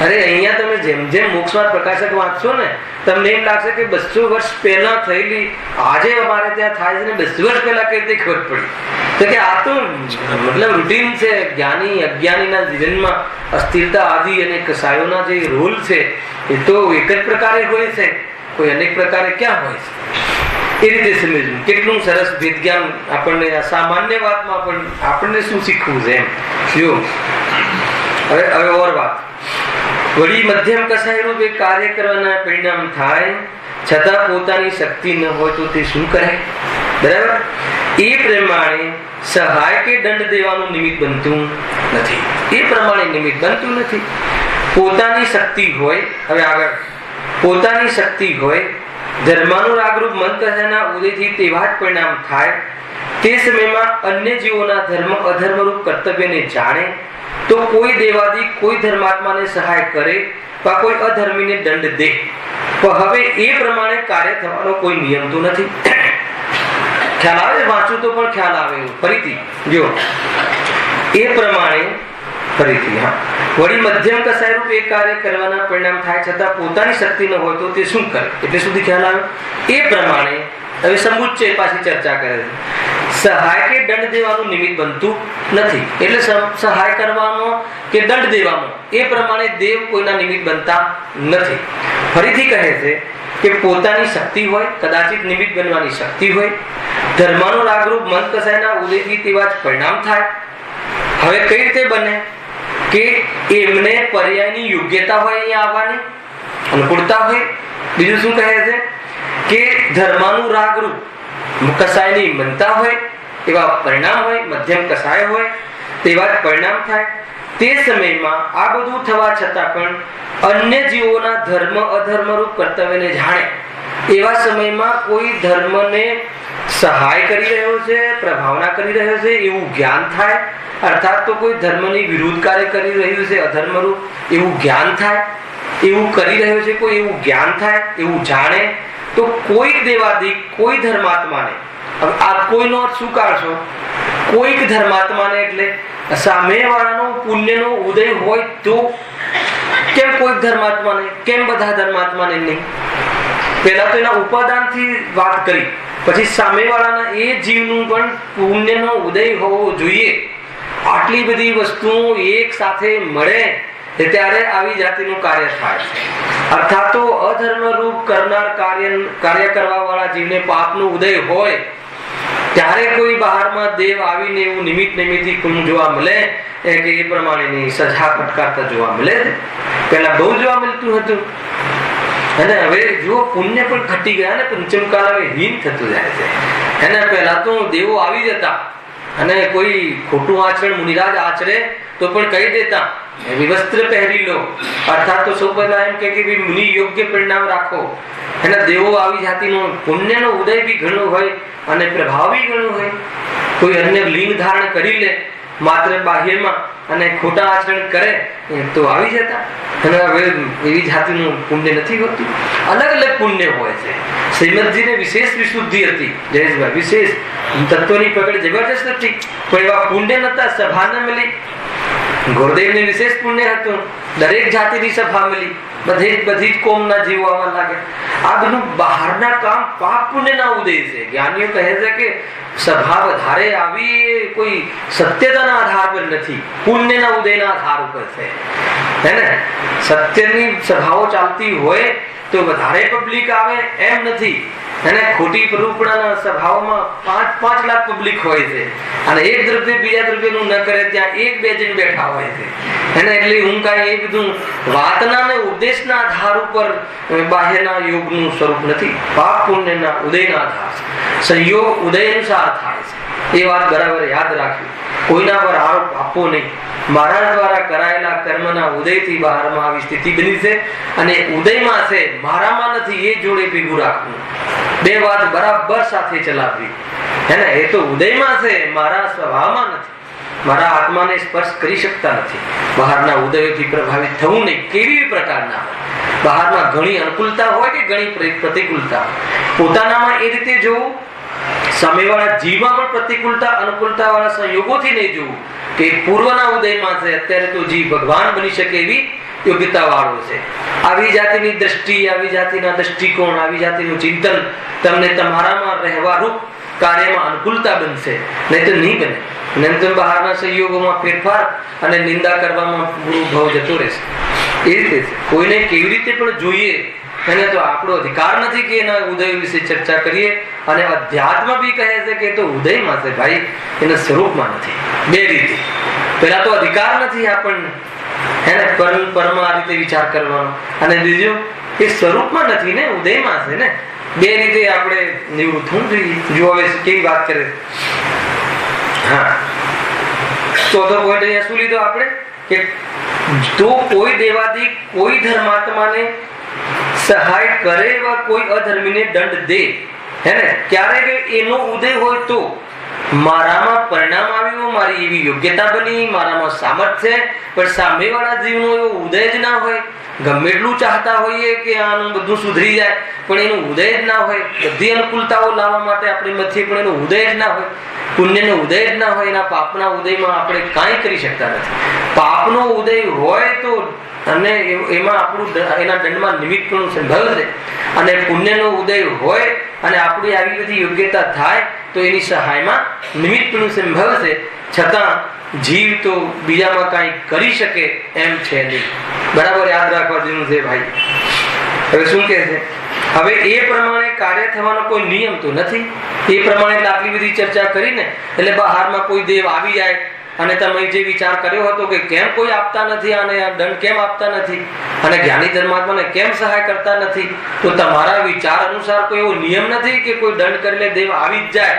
અરે અહીંયા તમે જેમ જેમ મોક્ષમાં પ્રકાશક વાંચશો ને તમને એમ લાગશે કે 200 વર્ષ પહેલા થયેલી આજે અમારે ત્યાં થાય છે ને 200 વર્ષ પહેલા કઈ રીતે ખબર પડી. તો કે આ તો મતલબ રૂટીન છે. જ્ઞાની અજ્ઞાનીના જીવનમાં અસ્થિરતા આદિ અને કસાયોના જે રોલ છે એ તો એક જ પ્રકારે હોય છે, કોઈ અનેક પ્રકારે ક્યાં હોય છે. એ રીતે સમજવું. કેટલું સરસ ભેદ જ્ઞાન આપણને આ સામાન્ય વાતમાં પણ આપણને શું શીખવું છે એમ. જો હવે ઓર વાત. વળી મધ્યમ કસાય રૂપે કાર્ય કરવાના પરિણામ થાય છતાં પોતાની શક્તિ ન હોય તો તે શું કરે? બરાબર. એ પ્રમાણે સહાય કે દંડ દેવાનું નિમિત્ત બનતું નથી. એ પ્રમાણે નિમિત્ત બનતું નથી. પોતાની શક્તિ હોય, હવે આગળ, પોતાની શક્તિ હોય, ધર્માનુરાગરૂપ મન કસાયના ઉદયથી તેવા જ પરિણામ થાય. તે સમયમાં અન્ય જીવોના ધર્મ અધર્મરૂપ કર્તવ્યને જાણે તો કોઈ દેવાદી કોઈ ધર્માત્માને સહાય કરે વા કોઈ અધર્મીને દંડ દે. પણ હવે એ પ્રમાણે કાર્ય થવાનો કોઈ નિયમ તો નથી. ખ્યાલ આવે? વાંચું તો પણ ખ્યાલ આવે. ફરીથી જો એ પ્રમાણે ફરીથી વળી મધ્યમ કસાય રૂપ એ કાર્ય કરવાના પરિણામ થાય છતાં પોતાની શક્તિ ન હોય તો તે શું કરે? એટલે સુધી ખ્યાલ આવે. એ પ્રમાણે હવે સમુચ્ચય પાછી ચર્ચા કરે છે. સહાય કે દંડ દેવાનું નિમિત્ત બનતું નથી. એટલે સહાય કરવાનો કે દંડ દેવાનો એ પ્રમાણે દેવ કોઈના નિમિત્ત બનતા નથી. ફરીથી કહે છે કે પોતાની શક્તિ હોય, કદાચિત નિમિત્ત બનવાની શક્તિ હોય, ધર્માનુરાગરૂપ મન કસાયના ઉદયથી તેવા જ પરિણામ થાય. હવે કઈ રીતે બને? કે એમને પર્યાયની યોગ્યતા હોય અહીંયા આવવાની, અનુકૂળતા હોય. બીજું શું કહે છે કે ધર્માનુરાગરૂપ કસાયની મનતા હોય, એવા પરિણામ હોય, મધ્યમ કસાય હોય તેવા જ પરિણામ થાય. તે સમયમાં આ બધું થવા છતાં પણ અન્ય જીવોના ધર્મ અધર્મરૂપ કર્તવ્યને જાણે. એવા સમયમાં કોઈ ધર્મને સહાય કરી રહ્યો છે, પ્રભાવના કરી રહ્યો છે એવું જ્ઞાન થાય. અર્થાત તો કોઈ ધર્મની વિરુદ્ધ કાર્ય કરી રહ્યું છે અધર્મરૂપ એવું જ્ઞાન થાય. એવું કરી રહ્યો છે કોઈ એવું જ્ઞાન થાય, એવું જાણે તો કોઈ દેવાદી કોઈ ધર્માત્માને, આ કોઈનો અર્થ શું કાઢશો? કોઈક ધર્માત્માને એટલે સામેવાળાનો પુણ્યનો ઉદય હોય તો. કેમ કોઈક ધર્માત્માને? કેમ બધા ધર્માત્માને નહીં? પહેલા તો એના ઉપાદાનથી વાત કરી, પછી સામેવાળાના એ જીવનું પણ પુણ્યનો ઉદય હોવો જોઈએ. આટલી બધી વસ્તુઓ એક સાથે મળે ત્યારે આવી જાતિનું કાર્ય થાય છે. અર્થાત તો અધર્મ રૂપ કરનાર કાર્ય કરવા વાળા જીવને પાપનો ઉદય હોય ત્યારે કોઈ બહારમાં દેવ આવીને એવું નિમિત્તથી જોવા મળે કે એ પ્રમાણેની સજા ફટકારતા જોવા મળે છે. પહેલા બહુ જોવા મળતું હતું અને હવે જો પુણ્ય પણ ઘટી ગયા ને પંચમ કાળ હવે હીન થતું જાય છે. એના પહેલા તો દેવો આવી જતા અને કોઈ ખોટું આચરણ મુનિરાજ આચરે તો પણ કહી દેતા વસ્ત્ર પહેરી લો. અર્થાત તો સૌ પહેલા એમ કે મુનિ યોગ્ય પરિણામ રાખો. એના દેવો આવી જાતિનો પુણ્યનો ઉદય બી ઘણો હોય અને પ્રભાવ બી ઘણો હોય. કોઈ અન્ય લિંગ ધારણ કરી લે માત્ર બાહ્યમાં અને ખોટા આચરણ કરે તો આવી જતા. અને હવે એવી જાતિનું પુણ્ય નથી હોતું. અલગ અલગ પુણ્ય હોય છે. શ્રીમદજીને વિશેષ વિશુદ્ધિ હતી જયેશભાઈ, વિશેષ તત્વની પકડ જબરજસ્ત હતી, પણ એવા પુણ્ય નતા, સભા ન મળી. ગુરુદેવને વિશેષ પુણ્ય હતું, દરેક જાતિની સભા મળી, બધી જ કોમના જીવો આવવા લાગે. આ બધું બહારના કામ પાપ પુણ્યના ઉદય છે. જ્ઞાનીઓ કહે છે કે સભા વધારે આવી કોઈ સત્યતાના આધાર પર નથી, પુણ્યના ઉદયના આધાર ઉપર છે. હે ને, સત્યની સભાઓ ચાલતી હોય તો વધારે પબ્લિક આવે એમ નથી. એને ખોટી રૂપણાના સભાઓમાં 5 લાખ પબ્લિક હોય છે અને એક દ્રવ્ય બીજા દ્રવ્યનું ન કરે ત્યાં 1-2 જણ બેઠા હોય છે એને એટલે હું કાંઈ એ બધું વાતના ને ઉદ્દેશના આધાર ઉપર બાહ્યના યોગનું સ્વરૂપ નથી. પાપ પુણ્યના ઉદયના આધાર સંયોગ ઉદય અનુસાર થાય છે. એ વાત બરાબર યાદ રાખવી. કોઈના પર આરોપ આપવો નહીં. મારા દ્વારા કરાયેલા કર્મના ઉદયથી બહારમાં આવી સ્થિતિ બની છે અને ઉદયમાં છે મારામાં નથી એ જોડે ભેગું રાખવું. બે વાત બરાબર સાથે ચલાવવી હે ને. એ તો ઉદયમાં છે મારા સ્વભાવમાં નથી. મારા આત્માને સ્પર્શ કરી શકતા નથી. બહારના ઉદયોથી પ્રભાવિત થવું નહીં. કેવી પ્રકારના બહારમાં ઘણી અનુકૂળતા હોય કે ઘણી પ્રતિકૂળતા, પોતાનામાં એ રીતે જોવું, સામેવાળા જીવમાં પણ પ્રતિકૂળતા અનુકૂળતા વાળા સંયોગોથી નહીં જોવું કે પૂર્વના ઉદયમાં છે અત્યારે તો જીવ ભગવાન બની શકે એવી યોગ્યતા વાળો છે. આવી જાતિની દ્રષ્ટિ, આવી જાતિના દ્રષ્ટિકોણ, આવી જાતિનું ચિંતન તમને તમારામાં રહેવા રૂપ કાર્યમાં અનુકૂળતા બનશે, નહીં તો નહીં બને. નહીં તો બહારના સંયોગોમાં ફેરફાર અને નિંદા કરવામાં ભાવ જતો રહેશે. એ રીતે કોઈને કેવી રીતે પણ જોઈએ એને તો આપણો અધિકાર નથી કે એના ઉદય વિશે ચર્ચા કરીએ. અને અધ્યાત્મ બી કહે છે કે તો ઉદયમાં છે ભાઈ, એના સ્વરૂપમાં નથી. બે રીતે, પેલા તો અધિકાર નથી આપણને એને પરમ આ રીતે વિચાર કરવાનો, અને બીજું એ સ્વરૂપમાં નથી ને, ઉદયમાં છે ને. બે રીતે આપણે નિવૃત્ત થવું જોઈએ. જો હવે કેવી વાત કરે. હા, ચોથો પોઈન્ટ અહીંયા શું લીધો આપણે કે તો કોઈ દેવાદી કોઈ ધર્માત્માને સહાય કરે એવા કોઈ અધર્મીને દંડ દે હે ને, ક્યારેક એનો ઉદય હોય તો મારામાં પરિણામ આવ્યું, મારી એવી યોગ્યતા બની, મારામાં સામર્થ્ય, પણ સામેવાળા જીવનો એવો ઉદય જ ના હોય. ગમે એટલું ચાહતા હોઈએ કે આનું બધું સુધરી જાય, પણ એનું ઉદય જ ના હોય. બધી અનુકૂળતાઓ લાવવા માટે આપણે મથીએ, પણ એનો ઉદય જ ના હોય. પુણ્યનો ઉદય જ ના હોય. એના પાપના ઉદયમાં આપણે કાંઈ કરી શકતા નથી. પાપનો ઉદય હોય તો અને એમાં આપણું એના દંડમાં નિમિત્તનું સંભવ છે, અને પુણ્યનો ઉદય હોય અને આપણી આવી બધી યોગ્યતા થાય તો એની સહાયમાં નિમિત્તનું સંભવ છે. છતાં જીવ તો બીજામાં કાંઈ કરી શકે એમ છે નહીં. બરાબર યાદ રાખવા જેવું છે ભાઈ. હવે શું કહે છે? હવે એ પ્રમાણે કાર્ય થવાનો કોઈ નિયમ તો નથી. એ પ્રમાણે આટલી બધી ચર્ચા કરીને એટલે બહારમાં કોઈ દેવ આવી જાય અને તમે જે વિચાર કર્યો હતો કે કેમ કોઈ આપતા નથી અને દંડ કેમ આપતા નથી અને જ્ઞાની ધર્માત્માને કેમ સહાય કરતા નથી, તો તમારા વિચાર અનુસાર કોઈ એવો નિયમ નથી કે કોઈ દંડ કરે દેવ આવી જ જાય.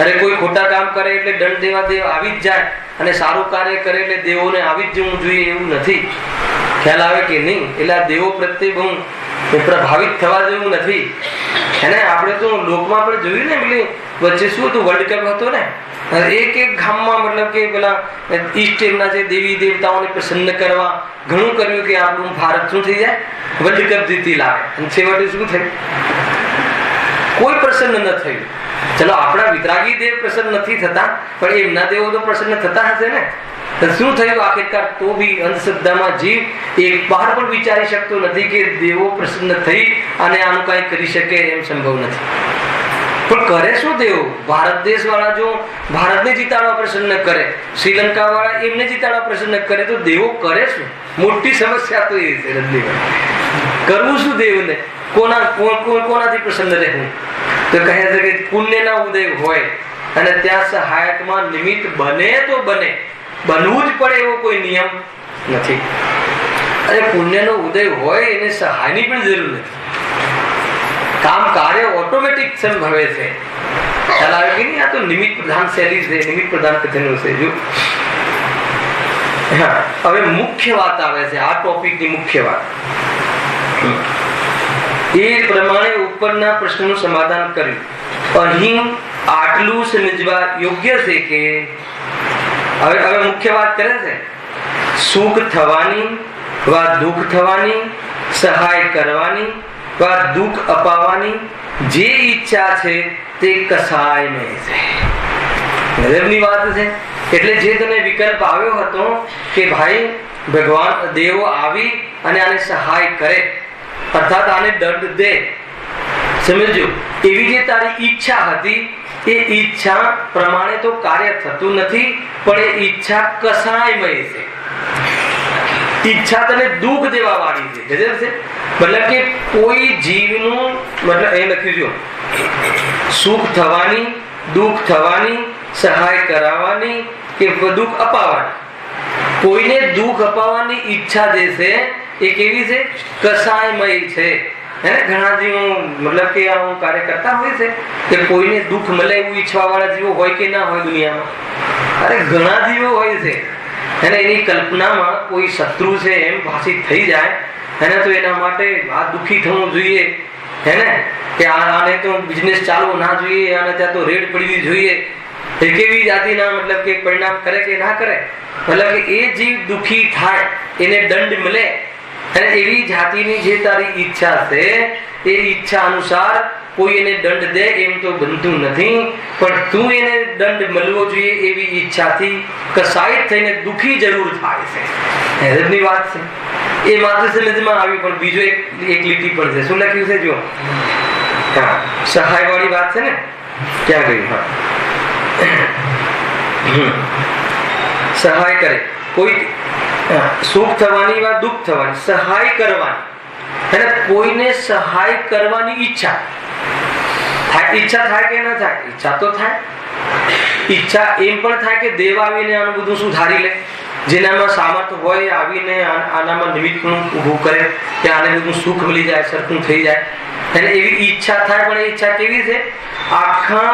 અરે કોઈ ખોટા કામ કરે એટલે દંડ દેવા દેવ આવી જ જાય, અને સારું કાર્ય કરે એટલે દેવોને આવી જ જવું જોઈએ એવું નથી. ખ્યાલ આવે કે નહીં? એટલે આ દેવો પ્રત્યે બહુ પ્રભાવિત થવા જેવું નથી. એને આપણે તો લોકમાં પણ જોયું ને, પેલી વચ્ચે શું હતું, વર્લ્ડ કપ હતો ને, એક ગામમાં મતલબ કે પેલા ઈષ્ટ એમના જે દેવી દેવતાઓને પ્રસન્ન કરવા ઘણું કર્યું કે આપણું ભારત શું થઈ જાય, વર્લ્ડ કપ જીતી લાવે. અને છેવટે શું થયું? કોઈ પ્રસન્ન ન થયું. ચલો આપણા વિતરાગી દેવ પ્રસન્ન નથી થતા, પણ એમના દેવો તો પ્રસન્ન થતા હશે ને. શું થયું આખિરકાર? તો બી અંધશ્રદ્ધામાં જીવ એક બાર પણ વિચારી શકતો નથી કે દેવો પ્રસન્ન થઈ અને આનું કઈ કરી શકે એમ સંભવ નથી. પણ કરે શું દેવો? ભારત દેશ વાળા જો ભારતને જીતાડવા પ્રસન્ન કરે, શ્રીલંકા વાળા એમને જીતાડવા પ્રસન્ન કરે, તો દેવો કરે શું? મોટી સમસ્યા તો એ છે રજનીભાઈ. કરવું શું દેવને? કોનાથી પ્રસન્ન રહેવું? તો કહે છે કે પુણ્યના ઉદય હોય અને ત્યાં સહાયકમાં નિમિત્ત બને તો બને, બનવું જ પડે એવો કોઈ નિયમ નથી. અને પુણ્યનો ઉદય હોય એને સહાયની પણ જરૂર નથી. કામ કાર્ય ઓટોમેટિક સંભવે છે. ખ્યાલ આવે કે નહીં? આ તો નિમિત્ત પ્રધાન શૈલી છે, નિમિત્ત પ્રધાન કથનનું છે. જો હવે મુખ્ય વાત આવે છે, આ ટોપિકની મુખ્ય વાત. એ પ્રમાણે ઉપરના પ્રશ્નનું સમાધાન કર્યું. અહીં આટલું સમજવા યોગ્ય છે કે હવે મુખ્ય વાત કરે છે, સુખ થવાની વા દુઃખ થવાની, સહાય કરવાની વા દુઃખ અપાવવાની જે ઈચ્છા છે તે કસાયમય છે. ગજબની વાત છે. એટલે જે તને વિકલ્પ આવ્યો હતો કે ભાઈ ભગવાન દેવો આવી અને આને સહાય કરે, અર્થાત આને દંડ દે, સમજો, એવી જે તારી ઈચ્છા હતી એ ઈચ્છા પ્રમાણે તો કાર્ય થતું નથી, પણ એ ઈચ્છા કસાયમય છે. ઈચ્છા તને દુઃખ દેવા વાળી છે. ગજબ છે. મતલબ કે કોઈ જીવનું મતલબ એ લખ્યું છે સુખ થવાની, દુઃખ થવાની, સહાય કરાવવાની કે દુઃખ અપાવવાની. કોઈને દુઃખ અપાવવાની ઈચ્છા જે છે એ કેવી છે? કસાયમય છે. ઘણા જીવો મતલબ કે આવું કાર્ય કરતા હોય છે કે કોઈને દુઃખ મળે એવું ઈચ્છવા વાળા જીવો હોય કે ના હોય દુનિયામાં? અરે ઘણા જીવો હોય છે. એની કલ્પનામાં કોઈ શત્રુ છે એમ ભાષિત થઈ જાય તો એના માટે આ દુઃખી થવું જોઈએ, કે આને તો બિઝનેસ ચાલવો ના જોઈએ, આને ત્યાં તો રેડ પડવી જોઈએ. એ કેવી જાતિના મતલબ કે પરિણામ કરે કે ના કરે, મતલબ કે એ જીવ દુઃખી થાય, એને દંડ મળે. એવી જાતિની જે તારી ઈચ્છા છે એ ઈચ્છા અનુસાર કોઈ એને દંડ દે એમ તો બનતું નથી, પણ તું એને દંડ મળવો જોઈએ એવી ઈચ્છાથી કસાય થઈને દુઃખી જરૂર થાય છે. હેરતની વાત છે. એ માત્ર સમજમાં આવ્યું, પણ બીજો એક લીટી પણ છે. શું લખ્યું છે? જો સહાય વાળી વાત છે ને, ક્યાં ગયું? સહાય કરે કોઈ, સુખ થવાની વા દુઃખ થવાની, સહાય કરવાની. કોઈને સહાય કરવાની ઈચ્છા થાય. ઈચ્છા થાય કે ના થાય? ઈચ્છા તો થાય. ઈચ્છા એમ પણ થાય કે દેવ આવીને આનું બધું સુધારી લે. જેનામાં સામર્થ્ય હોય આવીને આનામાં નિમિત્ત ઉભું કરે કે આને બધું સુખ મળી જાય, સરખું થઈ જાય. એવી ઈચ્છા થાય. પણ એ ઈચ્છા કેવી છે? આખા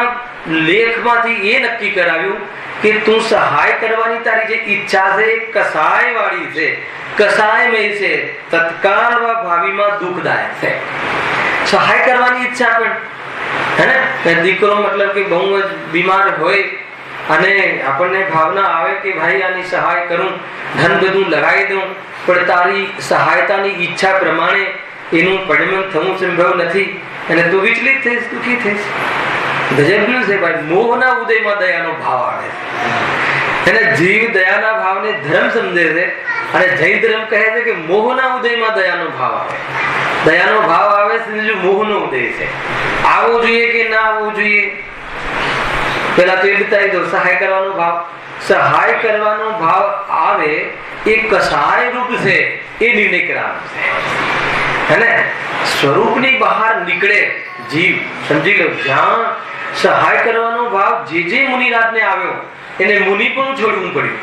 લેખમાંથી એ નક્કી કરાવ્યું કે તું સહાય કરવાની તારી જે ઈચ્છા છે કસાય વાળી છે, કસાયમય છે, તત્કાળ વા ભાવિમાં દુઃખદાયક છે. સહાય કરવાની ઈચ્છા પણ દીકરો મતલબ કે બહુ જ બીમાર હોય અને આપણને ભાવના આવે કે ભાઈ આની સહાય કરું, ધન બધું લગાવી દઉં, પણ તારી સહાયતાની ઈચ્છા પ્રમાણે એનું પરિણામ થવું સંભવ નથી અને તું વિચલિત થઈશ, દુઃખી થઈશ. ગજબનું છે ભાઈ. મોહના ઉદયમાં દયાનો ભાવ આવે છે. જીવ દયાના ભાવને ધર્મ સમજે છે અને જૈન ધર્મ કહે છે કે મોહના ઉદયમાં દયાનો ભાવ આવે. દયાનો ભાવ આવે છે, મોહનો ઉદય છે. આવવો જોઈએ કે ના આવવું જોઈએ? પેલા તો એ બતાવી દો. સહાય કરવાનો ભાવ, સહાય કરવાનો ભાવ આવે એ કસાય રૂપ છે એ નિર્ણય કરવાનો છે. સ્વરૂપની બહાર નીકળે જીવ, સમજી લો. જ્યાં સહાય કરવાનો ભાવ જે મુનિરાજને આવ્યો એને મુનિ પણ છોડવું પડ્યું.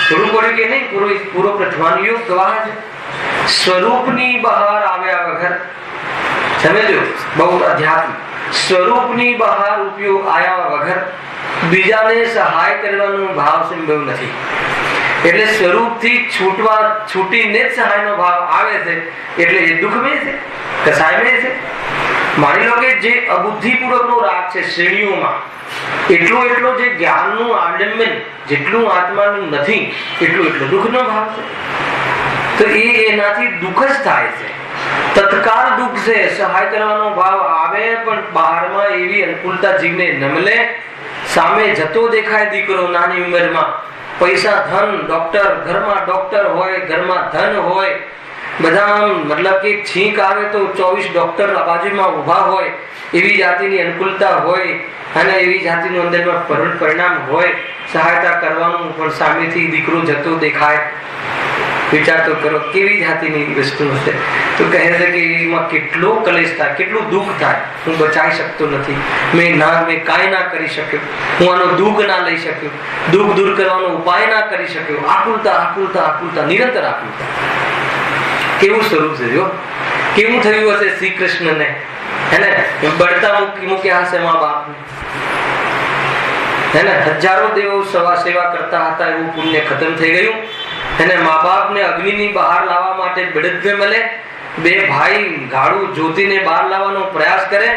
છોડવું પડ્યું કે નહીં? પૂરો પ્રથમ યુગ ગવાહ છે. સ્વરૂપની બહાર આવ્યા વગર, સમજો, બહુ અધ્યાત્મ. સ્વરૂપની બહાર ઉપયોગ આવ્યા વગર બીજાને સહાય કરવાનો ભાવ સંભવ નથી. એટલે સ્વરૂપથી છૂટીને જ સહાયનો ભાવ આવે છે. એટલે એ દુઃખમય છે, કસાયમય છે. માની લો કે જે અબુદ્ધિપૂર્વકનો રાગ છે શ્રેણીઓમાં, એટલો જે જ્ઞાનનું આલંબન જેટલું આત્માનું નથી એટલો દુઃખનો ભાવ છે. તો એનાથી દુઃખ જ થાય છે. તત્કાળ દુઃખ છે. સહાય કરવાનો ભાવ આવે પણ બહારમાં એવી અનુકૂળતા જીવને ન મળે. સામે જતો દેખાય દીકરો નાની ઉંમરમાં, પૈસા, ધન, ડોક્ટર, ઘરમાં ડોક્ટર હોય, ઘરમાં ધન હોય, બધા મતલબ કે છીંક આવે તો 24 ડોક્ટર બાજુમાં ઉભા હોય, એવી જાતિની અનુકૂળતા હોય અને એવી જાતિનું અંદરમાં પરિણામ હોય સહાયતા કરવાનું, પણ સામેથી દીકરો જતો દેખાય. વિચાર તો કરો કેવી જાતિની વસ્તુ હશે. તો કહે છે કે એમાં કેટલો કલેશ થાય, કેટલું દુઃખ થાય. હું બચાવી શકતો નથી, મેં કાંઈ ના કરી શક્યો, હું આનો દુઃખ ના લઈ શક્યો, દુઃખ દૂર કરવાનો ઉપાય ના કરી શક્યો. આકુલતા, નિરંતર આકુલતા. કેવું સ્વરૂપ છે જો, કેવું થયું હશે શ્રી કૃષ્ણને, બળતા મૂક્યા હશે મા બાપ. હજારો દેવો સેવા કરતા હતા, એવું પુણ્ય ખતમ થઈ ગયું. મા બાપ ને અગ્નિની બહાર લાવવા માટે બળદભે મળે. બે ભાઈ ગાડું જ્યોતિને બહાર લાવવાનો પ્રયાસ કરે.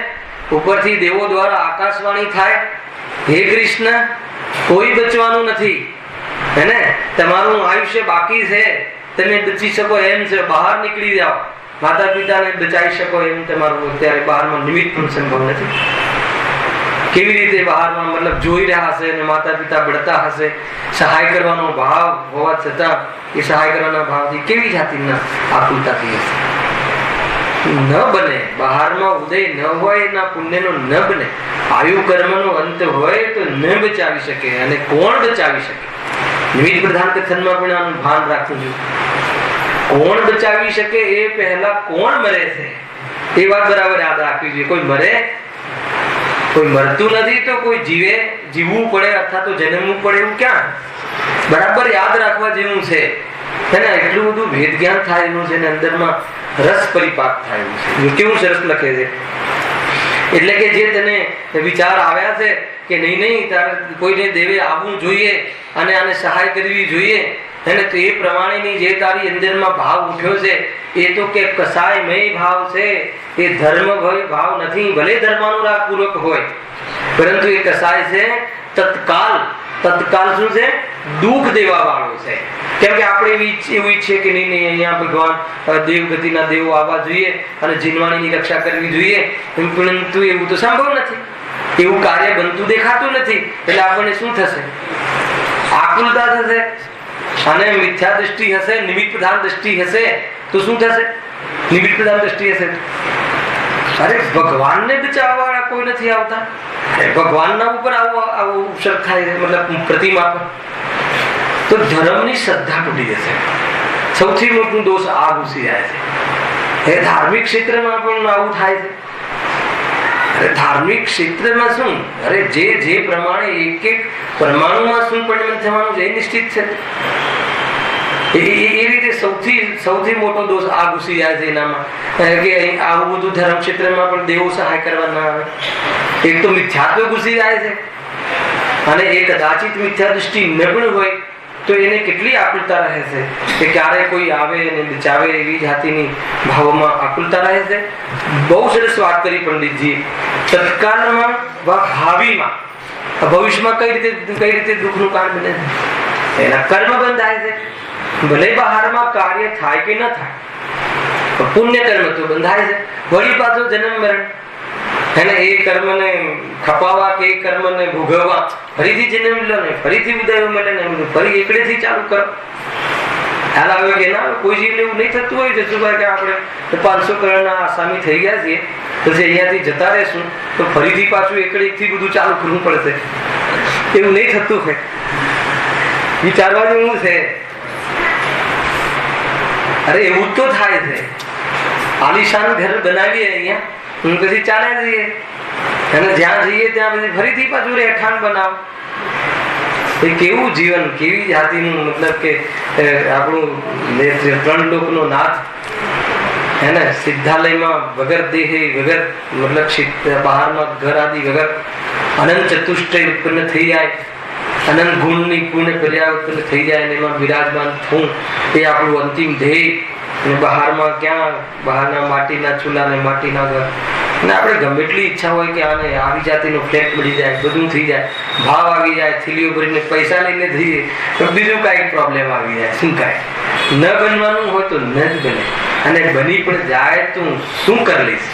ઉપરથી દેવો દ્વારા આકાશવાણી થાય, હે કૃષ્ણ, કોઈ બચવાનું નથી, તમારું આયુષ્ય બાકી છે, તમે બચી શકો એમ છે, બહાર નીકળી જાઓ. માતા પિતાને બચાવી શકો એમ તમારું અત્યારે બહારમાં નિમિત્ત પણ સંભવ નથી. કેવી રીતે બહારમાં મતલબ જોઈ રહ્યા હશે અને માતા પિતા બળતા હશે, સહાય કરવાનો ભાવ હોવા છતાં એ સહાય કરવાના ભાવથી કેવી જાતિના આકુલતાથી હશે. ન બને, બહારમાં ઉદય ન હોય, ના પુણ્યનો ન બને, આયુ કર્મનો અંત હોય તો ન બચાવી શકે. અને કોણ બચાવી શકે? નિમિત્ત પ્રધાન કથનમાં પણ આનું ભાન રાખવું જોઈએ. કોણ બચાવી શકે એ પહેલા કોણ મરે છે એ વાત બરાબર યાદ રાખવી જોઈએ. કોઈ મરે, કોઈ મરતું નથી તો કોઈ જીવવું પડે અથવા તો જન્મવું પડે એવું ક્યાં? બરાબર યાદ રાખવા જેવું છે. એટલું બધું ભેદ જ્ઞાન થાય એનું છે ને અંદરમાં રસ પરિપાક થાય છે. કેવું સરસ લખે છે. એટલે કે જે તને વિચાર આવ્યા છે કે નહીં તારે કોઈને દેવે આવવું જોઈએ અને આને સહાય કરવી જોઈએ, અને તો એ પ્રમાણેની જે તારી અંદરમાં ભાવ ઉઠ્યો છે એ તો કે કસાયમય ભાવ છે. એ ધર્મ ભાવ નથી, ભલે ધર્માનુરાગ પૂર્વક હોય, પરંતુ એ કસાય છે તત્કાલ શું છે? દુઃખ દેવા વાળો છે. કેમ કે આપણે એવું ઈચ્છીએ કે નહીં અહીંયા ભગવાન દેવગતિના દેવો આવવા જોઈએ અને જીનવાણીની રક્ષા કરવી જોઈએ, પરંતુ એવું તો સંભવ નથી. એવું કાર્ય બનતું દેખાતું નથી. એટલે આપણને શું થશે? આકુલતા થશે. અને મિથ્યા દ્રષ્ટિ હશે, નિમિત્ત પ્રધાન દ્રષ્ટિ હશે તો શું થશે? નિમિત્ત પ્રધાન દ્રષ્ટિ હશે, અરે ભગવાનને બચાવવા વાળા કોઈ નથી આવતા, ભગવાનના ઉપર આવું ઉપસર્ગ થાય છે, મતલબ પ્રતિમા પર, તો ધર્મની શ્રદ્ધા તૂટી જશે. સૌથી મોટું દોષ આ ઘૂસી જાય છે. એ ધાર્મિક ક્ષેત્રમાં પણ આવું થાય છે. ધાર્મિક ક્ષેત્રમાં શું, અરે જે પ્રમાણે એક એક પરમાણુમાં શું પરિણત થવાનું છે એ નિશ્ચિત છે. એ રીતે સૌથી મોટો દોષ આ ઘૂસી જાય છે એનામાં, કે આવું બધું ધર્મ ક્ષેત્રમાં પણ દેવો સહાય કરવા ના આવે. એક તો મિથ્યાત્વ ઘૂસી જાય છે, અને એ કદાચિત મિથ્યા દૃષ્ટિ ન પણ હોય તો એને કેટલી આકુલતા રહે છે કે ક્યારે કોઈ આવે અને બચાવે, એવી જાતિની ભાવોમાં આકુલતા રહે છે. બહુ સરસ વાત કરી પંડિતજી. તત્કાલમાં ભાવિમાં, ભવિષ્યમાં કઈ રીતે દુઃખનું કારણ બને છે? એના કર્મ બંધાય છે. ભલે બહારમાં કાર્ય થાય કે ન થાય, પુણ્ય કર્મ તો બંધાય છે. વળી પાછો જન્મ મરણ, એને એ કર્મને ખપાવવા કે એ કર્મને ભોગવવા, ફરીથી જન્મ લો ને ફરીથી ઉદય મળે ને ફરી એકડેથી ચાલુ કરો. ખ્યાલ આવે કે ના? કોઈ જીવને એવું નહીં થતું હોય જસુભાઈ કે આપણે 500 કરોડના આસામી થઈ ગયા છીએ, પછી અહીંયાથી જતા રહેશું તો ફરીથી પાછું એકડેથી બધું ચાલુ કરવું પડશે. એવું નહીં થતું હોય. વિચારવા જેવું છે. અરે એવું તો થાય છે. આલિશાન ઘર બનાવીએ અહીંયા, પછી ચાલે જઈએ, અને જ્યાં જઈએ ત્યાં પછી ફરીથી પાછું રહેઠાણ બનાવ. એ કેવું જીવન, કેવી જાતિનું, મતલબ કે આપણું 3 લોકનો નાથ, એને સિદ્ધાલયમાં વગર દેહે, વગર મતલબ બહારમાં ઘર આદિ વગર અનંત ચતુષ્ટય ઉત્પન્ન થઈ જાય, અનંત ગુણની પૂર્ણ પર્યાય ઉત્પન્ન થઈ જાય, અને એમાં વિરાજમાન થવું એ આપણું અંતિમ ધ્યેય. અને બહારમાં ક્યાં? બહારના માટીના ચૂલા ને માટીના ઘર. અને આપણે ગમે એટલી ઈચ્છા હોય કે આને આવી જાતિનો ફ્લેટ મળી જાય, બધું થઈ જાય, ભાવ આવી જાય, થેલીઓ ભરીને પૈસા લઈને જઈએ તો બીજું કાંઈક પ્રોબ્લેમ આવી જાય. શું કાંઈ ન બનવાનું હોય તો ન જ બને, અને બની પણ જાય તો શું કરી લઈશ?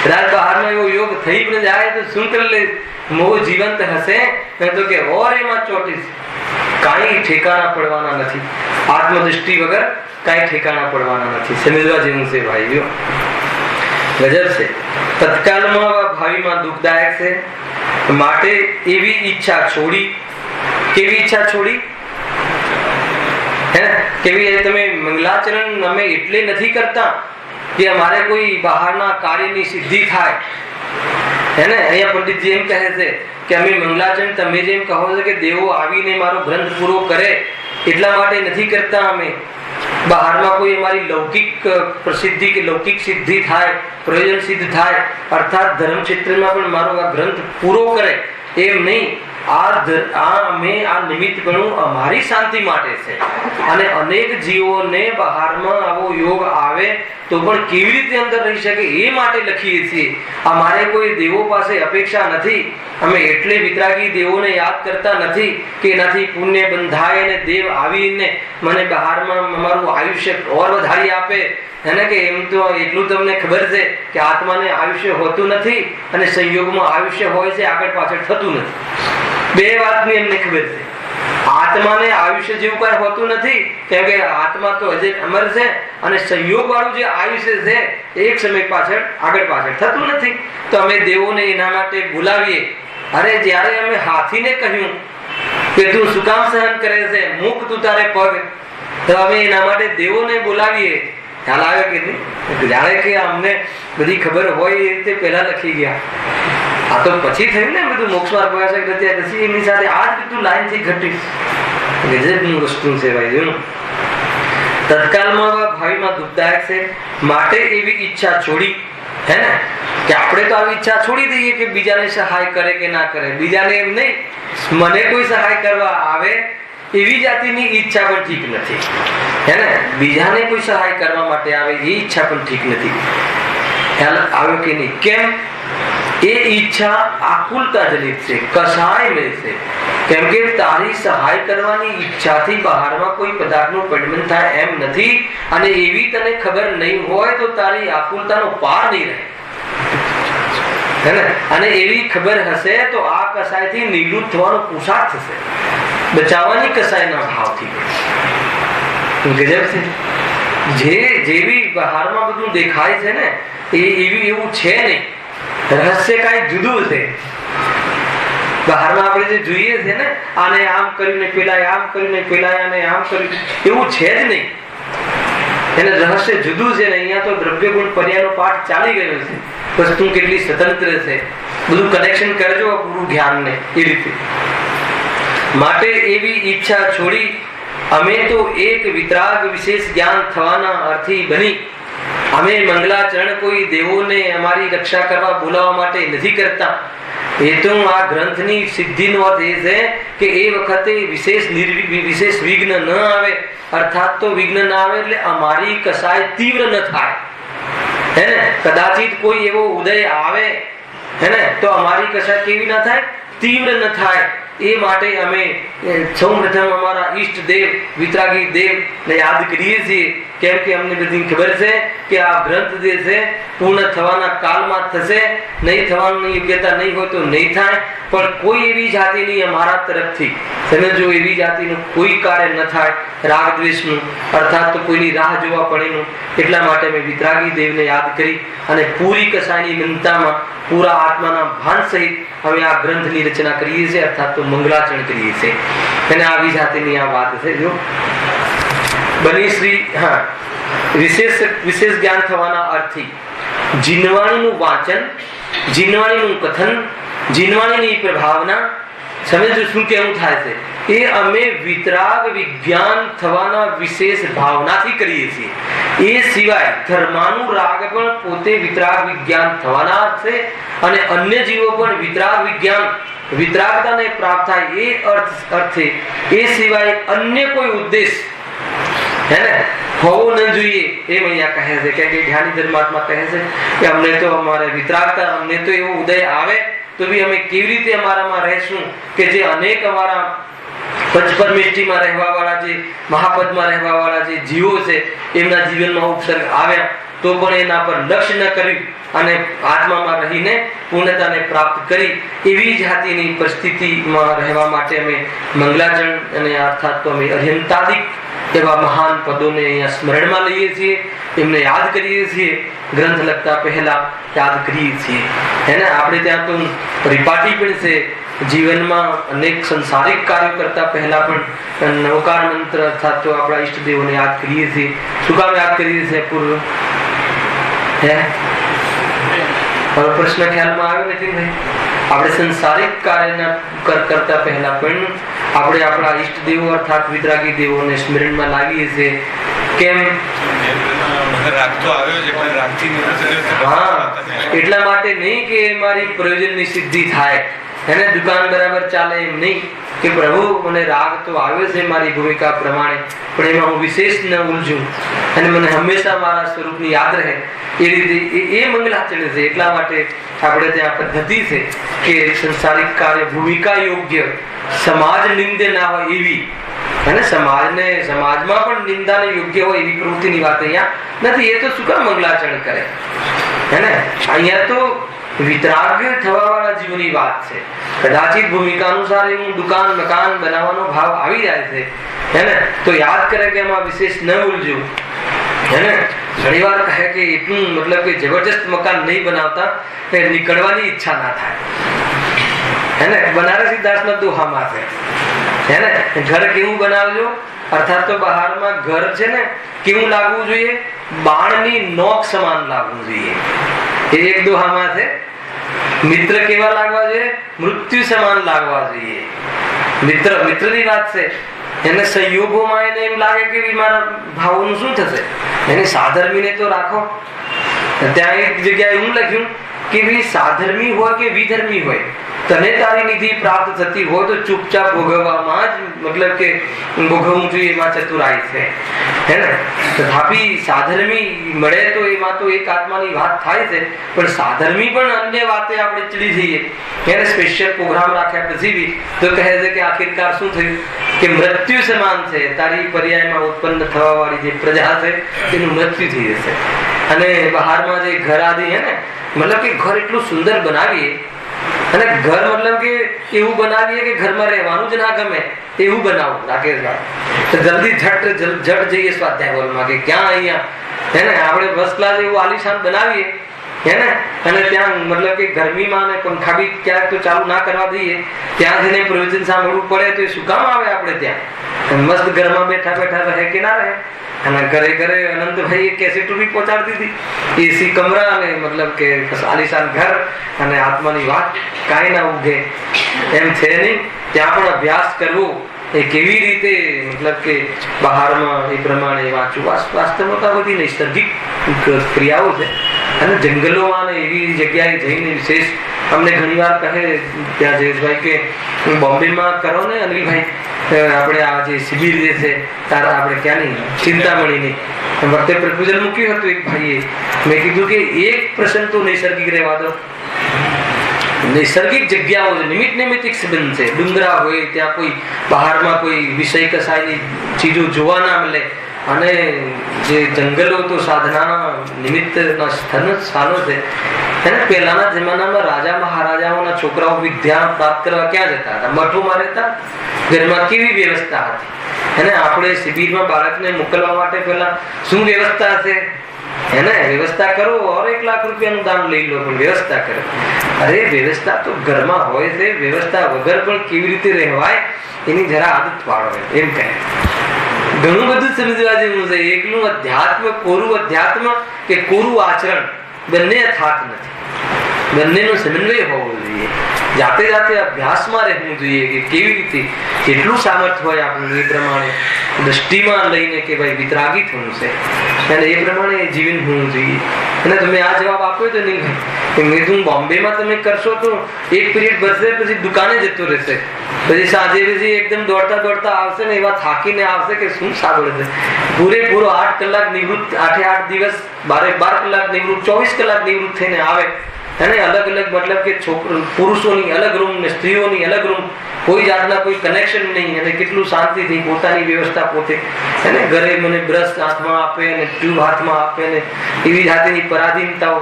કદાચ બહારમાં એવો યોગ થઈ પણ જાય તો શું કરી લઈશ? મોહ જીવંત હશે તો કે ઓર એમાં ચોટીસ, કાંઈ ઠેકાણા પડવાના નથી. આત્મદૃષ્ટિ વગર કાંઈ ઠેકાણા પડવાના નથી. સમજવા જેવું છે ભાઈઓ, ગજબ છે. તત્કાલમાં ભાવિમાં દુઃખદાયક છે. માટે એવી ઈચ્છા છોડી. કેવી ઈચ્છા છોડી? કેવી? તમે મંગલાચરણ અમે એટલે નથી કરતા કે અમારે કોઈ બહારના કાર્યની સિદ્ધિ થાય. અહીંયા પંડિતજી એમ કહે છે કે અમે મંગલાચરણ તમે જેમ કહો છો કે દેવો આવીને મારો ગ્રંથ પૂરો કરે એટલા માટે નથી કરતા. અમે બહારમાં કોઈ અમારી લૌકિક પ્રસિદ્ધિ કે લૌકિક સિદ્ધિ થાય, પ્રયોજન સિદ્ધ થાય, અર્થાત ધર્મ ક્ષેત્રમાં પણ મારો આ ગ્રંથ પૂરો કરે એમ નહીં. આ નિમિત્ત ગણું અમારી શાંતિ માટે છે. અને અનેક જીવોને બહારમાં આવો યોગ આવે તો પણ કેવી રીતે અંદર રહી શકે એ માટે લખીએ છીએ. અમારે કોઈ દેવો પાસે અપેક્ષા નથી. અમે એટલે વિતરાગી દેવોને યાદ કરતા નથી કે એનાથી પુણ્ય બંધાય અને દેવ આવીને મને બહારમાં અમારું આયુષ્ય ઓર વધારી આપે. એને કે એમ તો એટલું તમને ખબર છે કે આત્માને આયુષ્ય હોતું નથી અને સંયોગમાં આયુષ્ય હોય છે, આગળ પાછળ થતું નથી. બે વાતની એમને ખબર છે. આત્માને આયુષ્ય જેવું કઈ હોતું નથી, કેમ કે આત્મા તો હજે અમર છે, અને સંયોગ વાળું જે આયુષ્ય છે એક સમય પાછળ આગળ પાછળ થતું નથી. તો અમે દેવોને એના માટે બોલાવીએ. અરે જ્યારે અમે હાથીને કહ્યું કે તું શું કામ સહન કરે છે, મૂક તું તારે પગ. તો અમે એના માટે દેવોને બોલાવીએ. ખ્યાલ આવે કે નહીં? જાણે કે અમને બધી ખબર હોય એ રીતે પહેલા લખી ગયા. આ તો પછી થયું ને બધું મોક્ષ માર્ગ પ્રકાશક રચ્યા પછી એમની સાથે આ જ બધું લાઈન થી ઘટી. ગજબનું વસ્તુ છે ભાઈ. તત્કાલમાં ભાવિમાં દુઃખદાયક છે. માટે એવી ઈચ્છા છોડી, હે ને, કે આપણે તો આવી ઈચ્છા છોડી દઈએ કે બીજાને સહાય કરે કે ના કરે. બીજાને એમ નહીં, મને કોઈ સહાય કરવા આવે એવી જાતિની ઈચ્છા પણ ઠીક નથી, હે ને. બીજાને કોઈ સહાય કરવા માટે આવે એ ઈચ્છા પણ ઠીક નથી. ખ્યાલ આવ્યો કે નહીં? કેમ? એ ઈચ્છા આકુલતા જનિત છે, કસાય મેં છે. કેમ કે તારી સહાય કરવાની ઈચ્છાથી બહારમાં કોઈ પદાર્થનું પડમન થાય એમ નથી. અને એવી તને ખબર નહીં હોય તો તારી આકુલતાનો પાર નહીં રહે, હે ને. અને એવી ખબર હશે તો આ કસાયથી નિવૃત્ત થવાનો પુરુષાર્થ થશે, બચાવવાની કસાયના ભાવથી. ગજબ છે. જેવી બહારમાં બધું દેખાય છે ને એવું છે નહીં. રહસ્ય કાંઈ જુદું છે. બહારમાં આપણે જે જોઈએ છે ને, આને આમ કરીને પેલા આમ કરીને પેલા આને આમ કર્યું, એવું છે જ નહીં. એને રહસ્ય જુદું છે ને. અહીંયા તો દ્રવ્ય ગુણ પર્યાયનો પાઠ ચાલી ગયો છે. વસ્તુ કેટલી સ્વતંત્ર છે, બધું કનેક્શન કરજો પૂરું જ્ઞાનને એ રીતે. માટે એવી ઈચ્છા છોડી અમે તો એક વિતરાગ વિશેષ જ્ઞાન થવાના અર્થી બની. અમે મંગલાચરણ કોઈ દેવોને અમારી રક્ષા કરવા બોલાવવા માટે નથી કરતા. એ તો આ ગ્રંથની સિદ્ધિનો અર્થ એ છે કે એ વખતે વિશેષ વિઘ્ન ન આવે. અર્થાત તો વિઘ્ન ના આવે એટલે અમારી કસાય તીવ્ર ન થાય, હે ને. કદાચિત કોઈ એવો ઉદય આવે, હે ને, તો અમારી કસાય કેવી ના થાય? તીવ્ર ન થાય. એ માટે અમે સૌપ્રથમ અમારા ઈષ્ટ દેવ વિતરાગી દેવ ને યાદ કરીએ છીએ. કેમ કે અમને બધી ખબર છે કે આ ગ્રંથ જે છે પૂર્ણ થવાના કાળમાં થશે. નહીં થવાની યોગ્યતા નહીં હોય તો નહીં થાય. પણ કોઈ એવી જાતિની અમારા તરફથી સમજો, એવી જાતિનું કોઈ કાર્ય ન થાય રાગ દ્વેષનું, અર્થાત તો કોઈની રાહ જોવા પડેનું. એટલા માટે અમે વિતરાગી દેવને યાદ કરી અને પૂરી કસાયની મનતામાં પૂરા આત્માના ભાન સહિત અમે આ ગ્રંથની રચના કરીએ છીએ, અર્થાત તો મંગલાચરણ કરીએ છીએ. અને આવી જાતિની આ વાત છે. જો બની શ્રી વિશેષ જ્ઞાન થવાના અર્થી જીનવાણીનું વાંચન, જીનવાણીનું કથન, જીનવાણીની પ્રભાવના સમજો શું કેવું થાય છે એ અમે વિતરાગ વિજ્ઞાન થવાના વિશેષ ભાવનાથી કરીએ છીએ. એ સિવાય ધર્માનુરાગ પણ પોતે વિતરાગ વિજ્ઞાન થવાના છે. અને અન્ય જીવો પણ વિતરાગ વિજ્ઞાન વિતરાગતાને પ્રાપ્ત થાય એ અર્થે એ સિવાય અન્ય કોઈ ઉદ્દેશ, હે ને, હોવો ન જોઈએ એમ અહીંયા કહે છે. કે જ્ઞાની ધર્માત્મા કહે છે કે અમને તો અમારે વિતરાગતા, અમને તો એવો ઉદય આવે તો બી અમે કેવી રીતે અમારામાં રહેશું કે જે અનેક અમારા પંચપરમેષ્ટિમાં રહેવા વાળા, જે મહાપદમાં રહેવા વાળા જે જીવો છે એમના જીવનમાં ઉપસર્ગ આવ્યા તો પણ એના પર લક્ષ્ય ન કર્યું અને આત્મામાં રહીને પૂર્ણતાને પ્રાપ્ત કરી. એવી જાતિની પરિસ્થિતિમાં રહેવા માટે અમે મંગલાચરણ અને અર્થાત તો અમે અર્યંતાદિક એવા મહાન પદોને અહીંયા સ્મરણમાં લઈએ છીએ, એમને યાદ કરીએ છીએ. ગ્રંથ લખતા પહેલા યાદ કરીએ છીએ, હે ને. આપણે ત્યાં તો પરિપાટી પણ છે. જીવનમાં અનેક સંસારિક કાર્યો કરતા પહેલા પણ નવકાર મંત્ર અર્થાત તો આપણા ઈષ્ટદેવોને યાદ કરીએ છીએ. શું કામ યાદ કરીએ છીએ? પૂર્વ હે પ્રશ્ન ખ્યાલમાં આવ્યો નથી ભાઈ? આપણે સંસારિક કાર્યના કરતા પહેલા પણ આપણે આપણા ઈષ્ટદેવો અર્થાત વિતરાગી દેવોને સ્મરણમાં લાવીએ છીએ. કેમ? એટલા માટે નહીં કે મારી પ્રયોજનની સિદ્ધિ થાય, એને દુકાન બરાબર ચાલે એમ નહીં કે પ્રભુ મને રાગ તો આવ્યો છે મારી ભૂમિકા પ્રમાણે, પણ એમાં હું વિશેષ ન ઉલਝું અને મને હંમેશા મારા સ્વરૂપની યાદ રહે. એ રીતે એ મંગલાચરણ છે. એટલા માટે આપણે ત્યાં પદ્ધતિ છે કે સંસારિક કાર્ય ભૂમિકા યોગ્ય, સમાજ નિંદે ના હોય એવી, અને સમાજમાં પણ નિંદાને યોગ્ય હોય એવી પ્રવૃત્તિની વાત અહીંયા નથી. એ તો શું કામ મંગલાચરણ કરે, હે ને. અહીંયા તો વિતરાગ થવા વાળા જીવની વાત છે. કદાચિત ભૂમિકા અનુસાર એવું દુકાન મકાન બનાવવાનો ભાવ આવી જાય છે, હે ને, તો યાદ કરે કે એમાં વિશેષ ન ઉલਝવું, હે ને. ઘણી વાર કહે કે એટલું મતલબ કે જબરજસ્ત મકાન નહીં બનાવતા કે નીકળવાની ઈચ્છા ના થાય, હે ને. બનારસી દાસના દોહામાં છે હે ને? ઘર કેવું બનાવજો, અર્થાત તો બહારમાં ઘર છે ને કેવું લાગવું જોઈએ? બાણની નોક સમાન લાગવું જોઈએ. એ એક દોહામાં છે. મિત્ર કેવા લાગવા જોઈએ? મૃત્યુ સમાન લાગવા જોઈએ. મિત્રની વાત છે. એને સંયોગોમાં એને એમ લાગે કે મારા ભાવોનું શું થશે, એને સાધર્મીને તો રાખો. ત્યાં એક જગ્યાએ હું લખ્યું કે ભાઈ સાધર્મી હોય કે વિધર્મી હોય, તને તારી નિધિ પ્રાપ્ત થતી હોય તો ચૂપચાપ ભોગવવામાં જ મતલબ કે ભોગવવું જોઈએ, એમાં ચતુરાઈ છે, હે ને? તથાપી સાધર્મી મળે તો એમાં તો એક આત્માની વાત થાય છે, પણ સાધર્મી પણ અન્ય વાતે આપણે ચડી જઈએ. એને સ્પેશિયલ પ્રોગ્રામ રાખ્યા પછી બી તો કહે છે કે આખિરકાર શું થયું કે મૃત્યુ સમાન છે, તારી પર્યાયમાં ઉત્પન્ન થવા વાળી જે પ્રજા છે તેનું મૃત્યુ થઈ જશે. અને બહારમાં જે ઘર આદિ હે ને, મતલબ કે ઘર એટલું સુંદર બનાવીએ, અને ઘર મતલબ કે એવું બનાવીએ કે ઘરમાં રહેવાનું જ ના ગમે એવું બનાવું. રાકેશભાઈ તો જલ્દી ઝટ જઈએ સ્વાધ્યાય હોલમાં કે ક્યાં અહીંયા, હે ને? આપણે ફર્સ્ટ ક્લાસ એવું આલિશાન બનાવીએ, હે ને? અને ત્યાં મતલબ કે ગરમીમાં ને પંખા બી ક્યાંક તો ચાલુ ના કરવા દઈએ, ત્યાં જઈને પ્રવચન સાંભળવું પડે તો એ શું કામ આવે આપણે ત્યાં? મસ્ત ઘરમાં બેઠા બેઠા રહે કે ના રહે? અને ઘરે ઘરે અનંતભાઈ કેસેટો બી પહોંચાડતી હતી, એસી કમરા અને મતલબ કે આલિશાન ઘર અને આત્માની વાત કાંઈ ના ઉગે એમ છે નહીં. ત્યાં પણ અભ્યાસ કરવો એ કેવી રીતે મતલબ કે બહારમાં એ પ્રમાણે વાંચવું. વાસ્તવમાં બધી નૈસર્ગિક ક્રિયાઓ છે. અને જંગલોમાં એવી જગ્યાએ જઈને વિશેષ અમને ઘણી વાર કહે ત્યાં જયેશભાઈ કે બોમ્બેમાં કરો ને અનિલભાઈ, આપણે આ જે શિબિર જે છે તારા આપણે ક્યાંની ચિંતામણીની વખતે પ્રપોઝલ મૂક્યું હતું એક ભાઈએ, મેં કીધું કે એક પ્રસંગ તો નૈસર્ગિક રહેવા દો. નૈસર્ગિક જગ્યાઓ છે, નિમિત્તિક સંબંધ છે. ડુંગરા હોય ત્યાં કોઈ બહારમાં કોઈ વિષય કસાયની ચીજો જોવા ના મળે, અને જે જંગલો તો સાધનાના નિમિત્તના સ્થાનો છે. પહેલાના જમાનામાં રાજા મહારાજાઓના છોકરાઓ વિદ્યા પ્રાપ્ત કરવા ક્યાં જતા હતા? મઠોમાં રહેતા. ઘરમાં કેવી વ્યવસ્થા હતી? અને આપણે શિબિરમાં બાળકને મોકલવા માટે પહેલા શું વ્યવસ્થા છે? એને વ્યવસ્થા કરો, ઓર 1 લાખ રૂપિયાનું દાન લઈ લો, પણ વ્યવસ્થા કરો. અરે વ્યવસ્થા તો ઘરમાં હોય છે, વ્યવસ્થા વગર પણ કેવી રીતે રહેવાય એની જરા આદત પાડો એમ કહે. ઘણું બધું સમજવા જેવું છે. એકલું અધ્યાત્મ, કોરું અધ્યાત્મ કે કોરું આચરણ બંને અથાત નથી. બંનેનો સમન્વય હોવો જોઈએ. જાતે જાતે અભ્યાસમાં રહેવું જોઈએ કે કેવી રીતે કેટલું સામર્થ્ય હોય આપણું એ પ્રમાણે દ્રષ્ટિમાં લઈને કે ભાઈ વિતરાગી થવું છે અને એ પ્રમાણે જીવન હોવું જોઈએ. અને તમે આ જવાબ આપ્યો તો નહીં ભાઈ, મેં તું બોમ્બેમાં તમે કરશો તો એક પીરિયડ ભરશે પછી દુકાને જતો રહેશે, પછી સાંજે પછી એકદમ દોડતા દોડતા આવશે ને એવા થાકીને આવશે કે શું સાંભળે છે. પૂરેપૂરો 8 કલાક નિવૃત્ત, 8 દિવસ 12 કલાક નિવૃત્ત, 24 કલાક નિવૃત્ત થઈને આવે. અને અલગ અલગ મતલબ કે પુરુષોની અલગ રૂમ ને સ્ત્રીઓની અલગ રૂમ, કોઈ જાતના કોઈ કનેક્શન નહીં, અને કેટલું શાંતિથી પોતાની વ્યવસ્થા પોતે. અને ઘરે મને બ્રશ હાથમાં આપે અને ટ્યુબ હાથમાં આપે ને એવી જાતની પરાધીનતાઓ.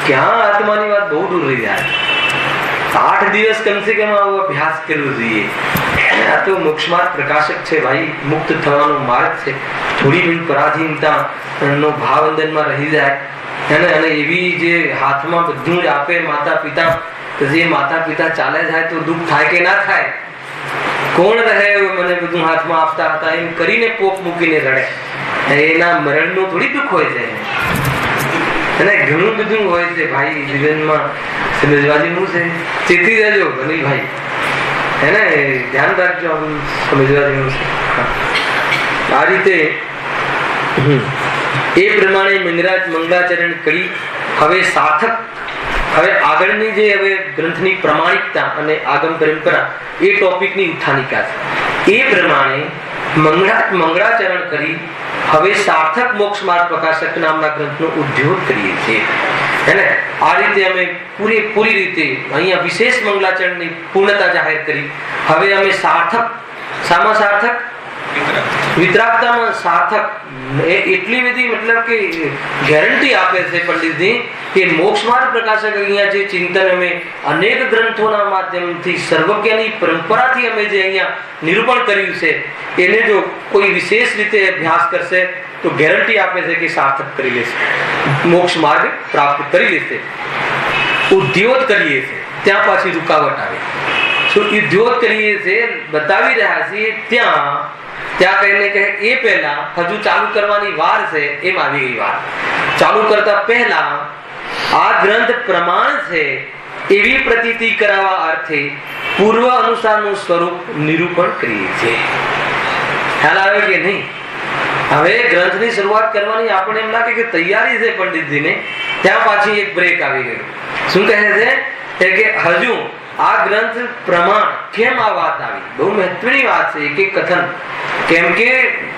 ક્યાં આત્માની વાત બહુ દૂર રહી જાય. 8 દિવસ કમસે કમ આવો અભ્યાસ કરવો જોઈએ. આ તો મોક્ષમાર્ગ પ્રકાશક છે ભાઈ, મુક્ત થવાનો માર્ગ છે. થોડી ઘણી પરાધીનતા નો ભાવ અંદરમાં રહી જાય અને એવી જે હાથમાં બધું જ આપે માતા પિતા, પછી માતા પિતા ચાલે જાય તો દુઃખ થાય કે ના થાય? કોણ રહે મને બધું હાથમાં આપતા હતા એમ કરીને પોપ મૂકીને રડે. એના મરણનું થોડી દુઃખ હોય છે. અને ઘણું બધું હોય છે ભાઈ જીવનમાં. સમજવા જેવું છે. ચેતી જજો અનિલભાઈ, એને ધ્યાન રાખજો, સમજવા જેવું છે. આ રીતે એ પ્રમાણે મંગળાચરણ કરી. હવે સાર્થક, હવે આગળની જે હવે ગ્રંથની પ્રમાણિકતા અને આગમ પરંપરા એ ટોપિકની ઉત્થાનિકા છે. એ પ્રમાણે મંગળાચરણ કરી હવે સાર્થક મોક્ષ માર્ગ પ્રકાશક નામના ગ્રંથનો ઉદ્યોગ કરીએ છીએ. હેને? આ રીતે અમે પૂરી રીતે અહીંયા વિશેષ મંગળાચરણની પૂર્ણતા જાહેર કરી. હવે અમે સાર્થક, સામા સાર્થક, વિતરાગતામાં સાર્થક, એટલી બધી મતલબ કે ગેરંટી આપે છે પંડિતજી કે મોક્ષ માર્ગ પ્રકાશક અહીંયા જે ચિંતન અમે અનેક ગ્રંથોના માધ્યમથી સર્વજ્ઞની પરંપરાથી અમે જે અહીંયા નિરૂપણ કર્યું છે, એને જો કોઈ વિશેષ રીતે અભ્યાસ કરશે તો ગેરંટી આપે છે કે સાર્થક કરી લેશે, મોક્ષ માર્ગ પ્રાપ્ત કરી લેશે. ઉદ્યોગ કરીએ છીએ ત્યાં પાછી રૂકાવટ આવે. શું ઉદ્યોગ કરીએ છીએ બતાવી રહ્યા છીએ ત્યાં કહીને કહે એ પહેલા હજુ ચાલુ કરવાની વાર છે, એમ આવી ગઈ વાર. ચાલુ કરતા પહેલા આ ગ્રંથ પ્રમાણ છે એવી પ્રતીતિ કરાવવા અર્થે પૂર્વ અનુસારનું સ્વરૂપ નિરૂપણ કરીએ છીએ. ખ્યાલ આવે કે નહીં? હવે ગ્રંથની શરૂઆત કરવાની આપણે એમ લાગે કે તૈયારી છે પંડિતજીને, ત્યાં પાછી એક બ્રેક આવી ગયો. શું કહે છે કે હજુ આ ગ્રંથ પ્રમાણ કેમ આ વાત આવી? બહુ મહત્વની વાત છે એક કથન. કેમ કે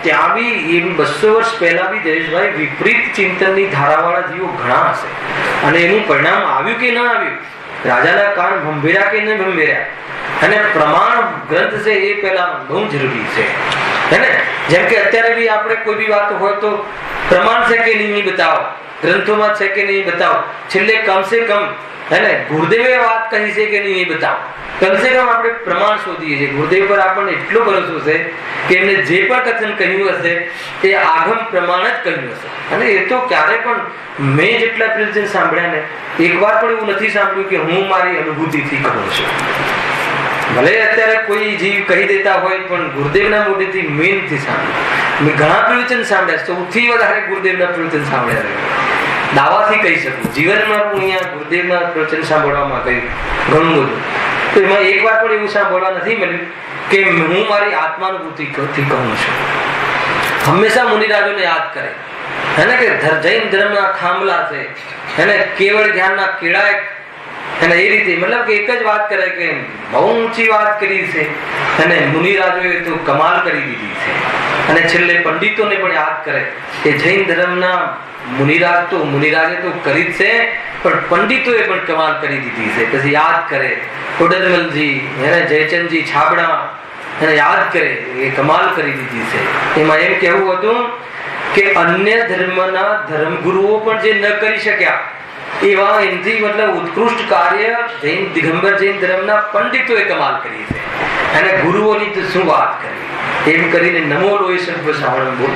ત્યાં બી 200 વર્ષ પહેલા બી જયેશભાઈ વિપરીત ચિંતનની ધારાવાળા જીવો ઘણા હશે, અને એનું પરિણામ આવ્યું કે ન આવ્યું, રાજાના કાન ભંભેર્યા કે ન ભંભેર્યા. અને પ્રમાણ ગ્રંથ છે એ પહેલા બહુ જરૂરી છે, હે ને? જેમ કે અત્યારે બી આપણે કોઈ બી વાત હોય તો પ્રમાણ છે કે નહીં બતાવો, ગ્રંથોમાં છે કે નહીં બતાવો, છેલ્લે કમસે કમ હે ને ગુરુદેવે વાત કહી છે કે નહીં બતાવો, કમસે કમ આપણે પ્રમાણ શોધીએ છીએ. ગુરુદેવ પર આપણને એટલો ભરોસો છે કે એમને જે પણ કથન કહ્યું હશે એ આગમ પ્રમાણ જ કહ્યું હશે. અને એ તો ક્યારે પણ મેં જેટલા પ્રવચન સાંભળ્યા ને એકવાર પણ એવું નથી સાંભળ્યું કે હું મારી અનુભૂતિથી કહું છું. ભલે અત્યારે કોઈ જીવ કહી દેતા હોય પણ ગુરુદેવના મોઢેથી મેં નથી સાંભળ્યું. મેં ઘણા પ્રવચન સાંભળ્યા, સૌથી વધારે ગુરુદેવના પ્રવચન સાંભળ્યા. દાવાથી કહી શકું જીવનમાં હું અહીંયા ગુરુદેવના પ્રવચન સાંભળવામાં કહ્યું ઘણું બધું, તો એમાં એકવાર પણ એવું સાંભળવા નથી મળ્યું કે હું મારી આત્માનુભૂતિથી કહું છું. હંમેશા મુનિરાજોને યાદ કરે, હે ને, કે જૈન ધર્મના થાંભલા છે, હે ને, કેવળ જ્ઞાનના કેળા, અને એ રીતે મતલબ કે એક જ વાત કરે કે બહુ ઊંચી વાત કરી છે, અને મુનિરાજોએ તો કમાલ કરી દીધી છે. અને છેલ્લે પંડિતોને પણ યાદ કરે કે જૈન ધર્મના મુનિરાજે તો કરી જ છે, પણ પંડિતોએ પણ કમાલ કરી દીધી છે. પછી યાદ કરે કોડરમલજી, જયચંદજી છાબડા, એને યાદ કરે એ કમાલ કરી દીધી છે. એમાં એમ કહેવું હતું કે અન્ય ધર્મના ધર્મગુરુઓ પણ જે ન કરી શક્યા એવા એમથી મતલબ ઉત્કૃષ્ટ કાર્ય દિગંબર જૈન ધર્મના પંડિતોએ કમાલ કરી છે. અને ગુરુઓની તો શું વાત કરી, એમ કરીને નમો લોહી સર્વ શ્રાવણ બોલ.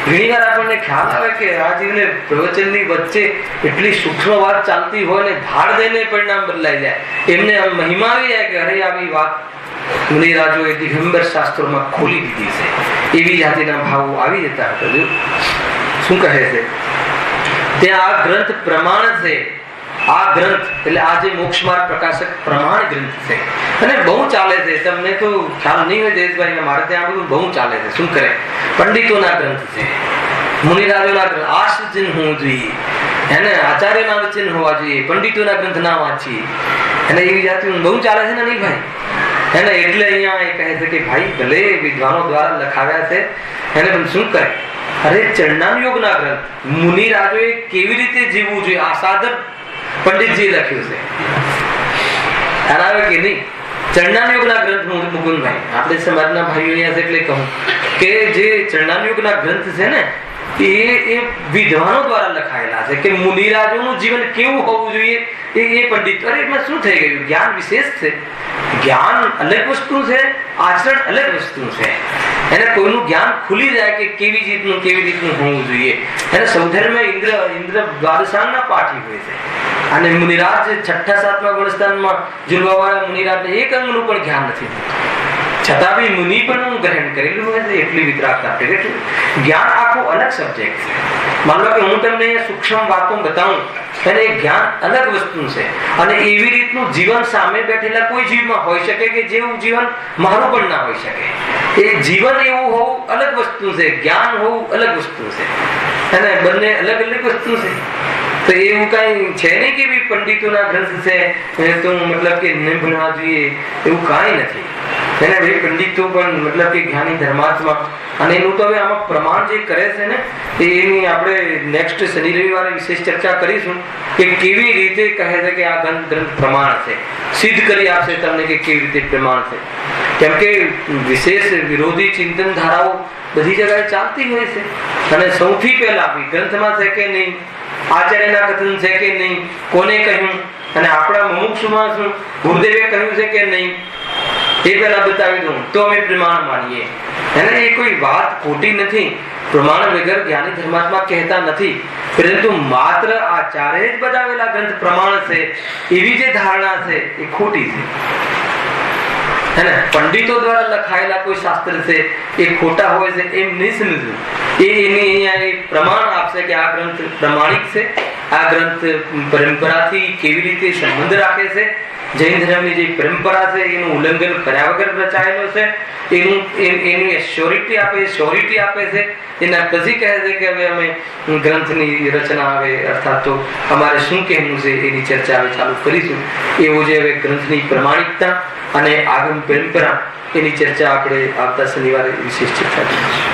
ઘણી વાર આપણને ખ્યાલ આવે કે આ જીવને પ્રવચનની વચ્ચે એટલી સૂક્ષ્મ વાત ચાલતી હોય ને ધાડ દઈને પરિણામ બદલાઈ જાય. એમને મહિમા આવી જાય કે અરે આવી વાત મુનિરાજોએ દિગંબર શાસ્ત્રોમાં ખોલી દીધી છે, એવી જાતિના ભાવો આવી જતા હતા. શું કહે છે ત્યાં આ ગ્રંથ પ્રમાણ છે. આ ગ્રંથ એટલે આ જે મોક્ષ માર્ગ પ્રકાશક પ્રમાણ ગ્રંથ છે, અને બહુ ચાલે છે. તમને તો ખ્યાલ નહીં હોય જયેશભાઈ, મારે ત્યાં બધું બહુ ચાલે છે. શું કરે, પંડિતોના ગ્રંથ છે, મુનિરાજોના ગ્રંથ આશચિહ્ન હોવું જોઈએ, એને આચાર્યના વચન હોવા જોઈએ, પંડિતોના ગ્રંથ ના વાંચીએ, અને એવી જાતિ બહુ ચાલે છે ને નહીં ભાઈ? એને એટલે અહીંયા એ કહે છે કે ભાઈ ભલે વિદ્વાનો દ્વારા લખાવ્યા છે, એને પણ શું કરે, અરે ચરણાન યોગના ગ્રંથ મુનિરાજોએ કેવી રીતે જીવવું જોઈએ આ સાધન પંડિતજી લખ્યું છે. ખ્યાલ આવે કે નહીં? ચરણાન યોગના ગ્રંથ મુકુંદભાઈ આપણે સમાજના ભાઈઓ અહીંયા છે એટલે કહું કે જે ચરણાન યોગના ગ્રંથ છે ને એ વિદ્વાનો દ્વારા લખાયેલા છે કે મુનિરાજોનું જીવન કેવું હોવું જોઈએ એ પંડિત. અરે એમાં શું થઈ ગયું, જ્ઞાન વિશેષ છે, જ્ઞાન અલગ વસ્તુ છે, આચરણ અલગ વસ્તુ છે. એને કોઈનું જ્ઞાન ખુલી જાય કે કેવી રીતનું હોવું જોઈએ. એને સૌધર્મ ઇન્દ્ર દ્વાદશાંગના પાઠી હોય છે, અને મુનિરાજ 6ઠા-7મા ગુણસ્થાનમાં ઝૂલવાવાળા મુનિરાજને એક અંગનું પણ જ્ઞાન નથી, છતાં બી મુનિ પણ ગ્રહણ કરેલું હોય છે. એટલી વિતરાગતા છે. જ્ઞાન આખો અલગ સબ્જેક્ટ છે. માન લો કે હું તમને સૂક્ષ્મ વાતો બતાવું, અને જ્ઞાન અલગ વસ્તુ છે, અને એવી રીતનું જીવન સામે બેઠેલા કોઈ જીવમાં હોઈ શકે કે જેવું જીવન મારું પણ ના હોઈ શકે. એ જીવન એવું હોવું અલગ વસ્તુ છે, જ્ઞાન હોવું અલગ વસ્તુ છે, અને બંને અલગ વસ્તુ છે. તો એવું કઈ છે નહીં કે પંડિતોના ગ્રંથ છે તો મતલબ કે ન ભણવા જોઈએ, એવું કઈ નથી. એને ભાઈ પંડિતો પણ મતલબ કે જ્ઞાની ધર્માત્મા, અને એનું તો હવે આમાં પ્રમાણ જે કરે છે ને એની આપણે નેક્સ્ટ શનિ રવિવારે વિશેષ ચર્ચા કરીશું કે કેવી રીતે કહે છે કે આ ગ્રંથ પ્રમાણ છે. સિદ્ધ કરી આપશે તમને કે કેવી રીતે પ્રમાણ છે. કેમ કે વિશેષ વિરોધી ચિંતન ધારાઓ બધી જગ્યાએ ચાલતી હોય છે, અને સૌથી પહેલા ગ્રંથમાં છે કે નહીં, આચાર્યના કથન છે કે નહીં, કોને કહ્યું, અને આપણા મુમુક્ષુમાં શું ગુરુદેવે કહ્યું છે કે નહીં, એ પહેલા બતાવી દઉં તો અમે પ્રમાણ માનીએ. એને એ કોઈ વાત ખોટી નથી, પ્રમાણ વગર જ્ઞાની ધર્માત્મા કહેતા નથી, પરંતુ માત્ર આચાર્ય જ બતાવેલા ગ્રંથ પ્રમાણ છે એવી જે ધારણા છે એ ખોટી છે. है ना, पंडितों द्वारा लखाયેલા કોઈ શાસ્ત્ર છે એ ખોટા હોય છે એમ નહીં સમજવું. એની અહીંયા એ પ્રમાણ આપશે કે આ ગ્રંથ પ્રમાણિક છે, આ ગ્રંથ પરંપરાથી કેવી રીતે સંબંધ રાખે છે, જૈન ધર્મની જે પરંપરા છે એનું ઉલ્લંઘન કર્યા વગર રચાયેલો છે, એની શ્યોરિટી આપે છે. એના પછી કહે છે કે હવે અમે ગ્રંથની રચના આવે અર્થાત તો અમારે શું કહેવું છે એની ચર્ચા હવે ચાલુ કરીશું. એવો જે હવે ગ્રંથની પ્રમાણિકતા અને આગમ પરંપરા એની ચર્ચા આપણે આવતા શનિવારે વિશેષ ચર્ચા કરીશું.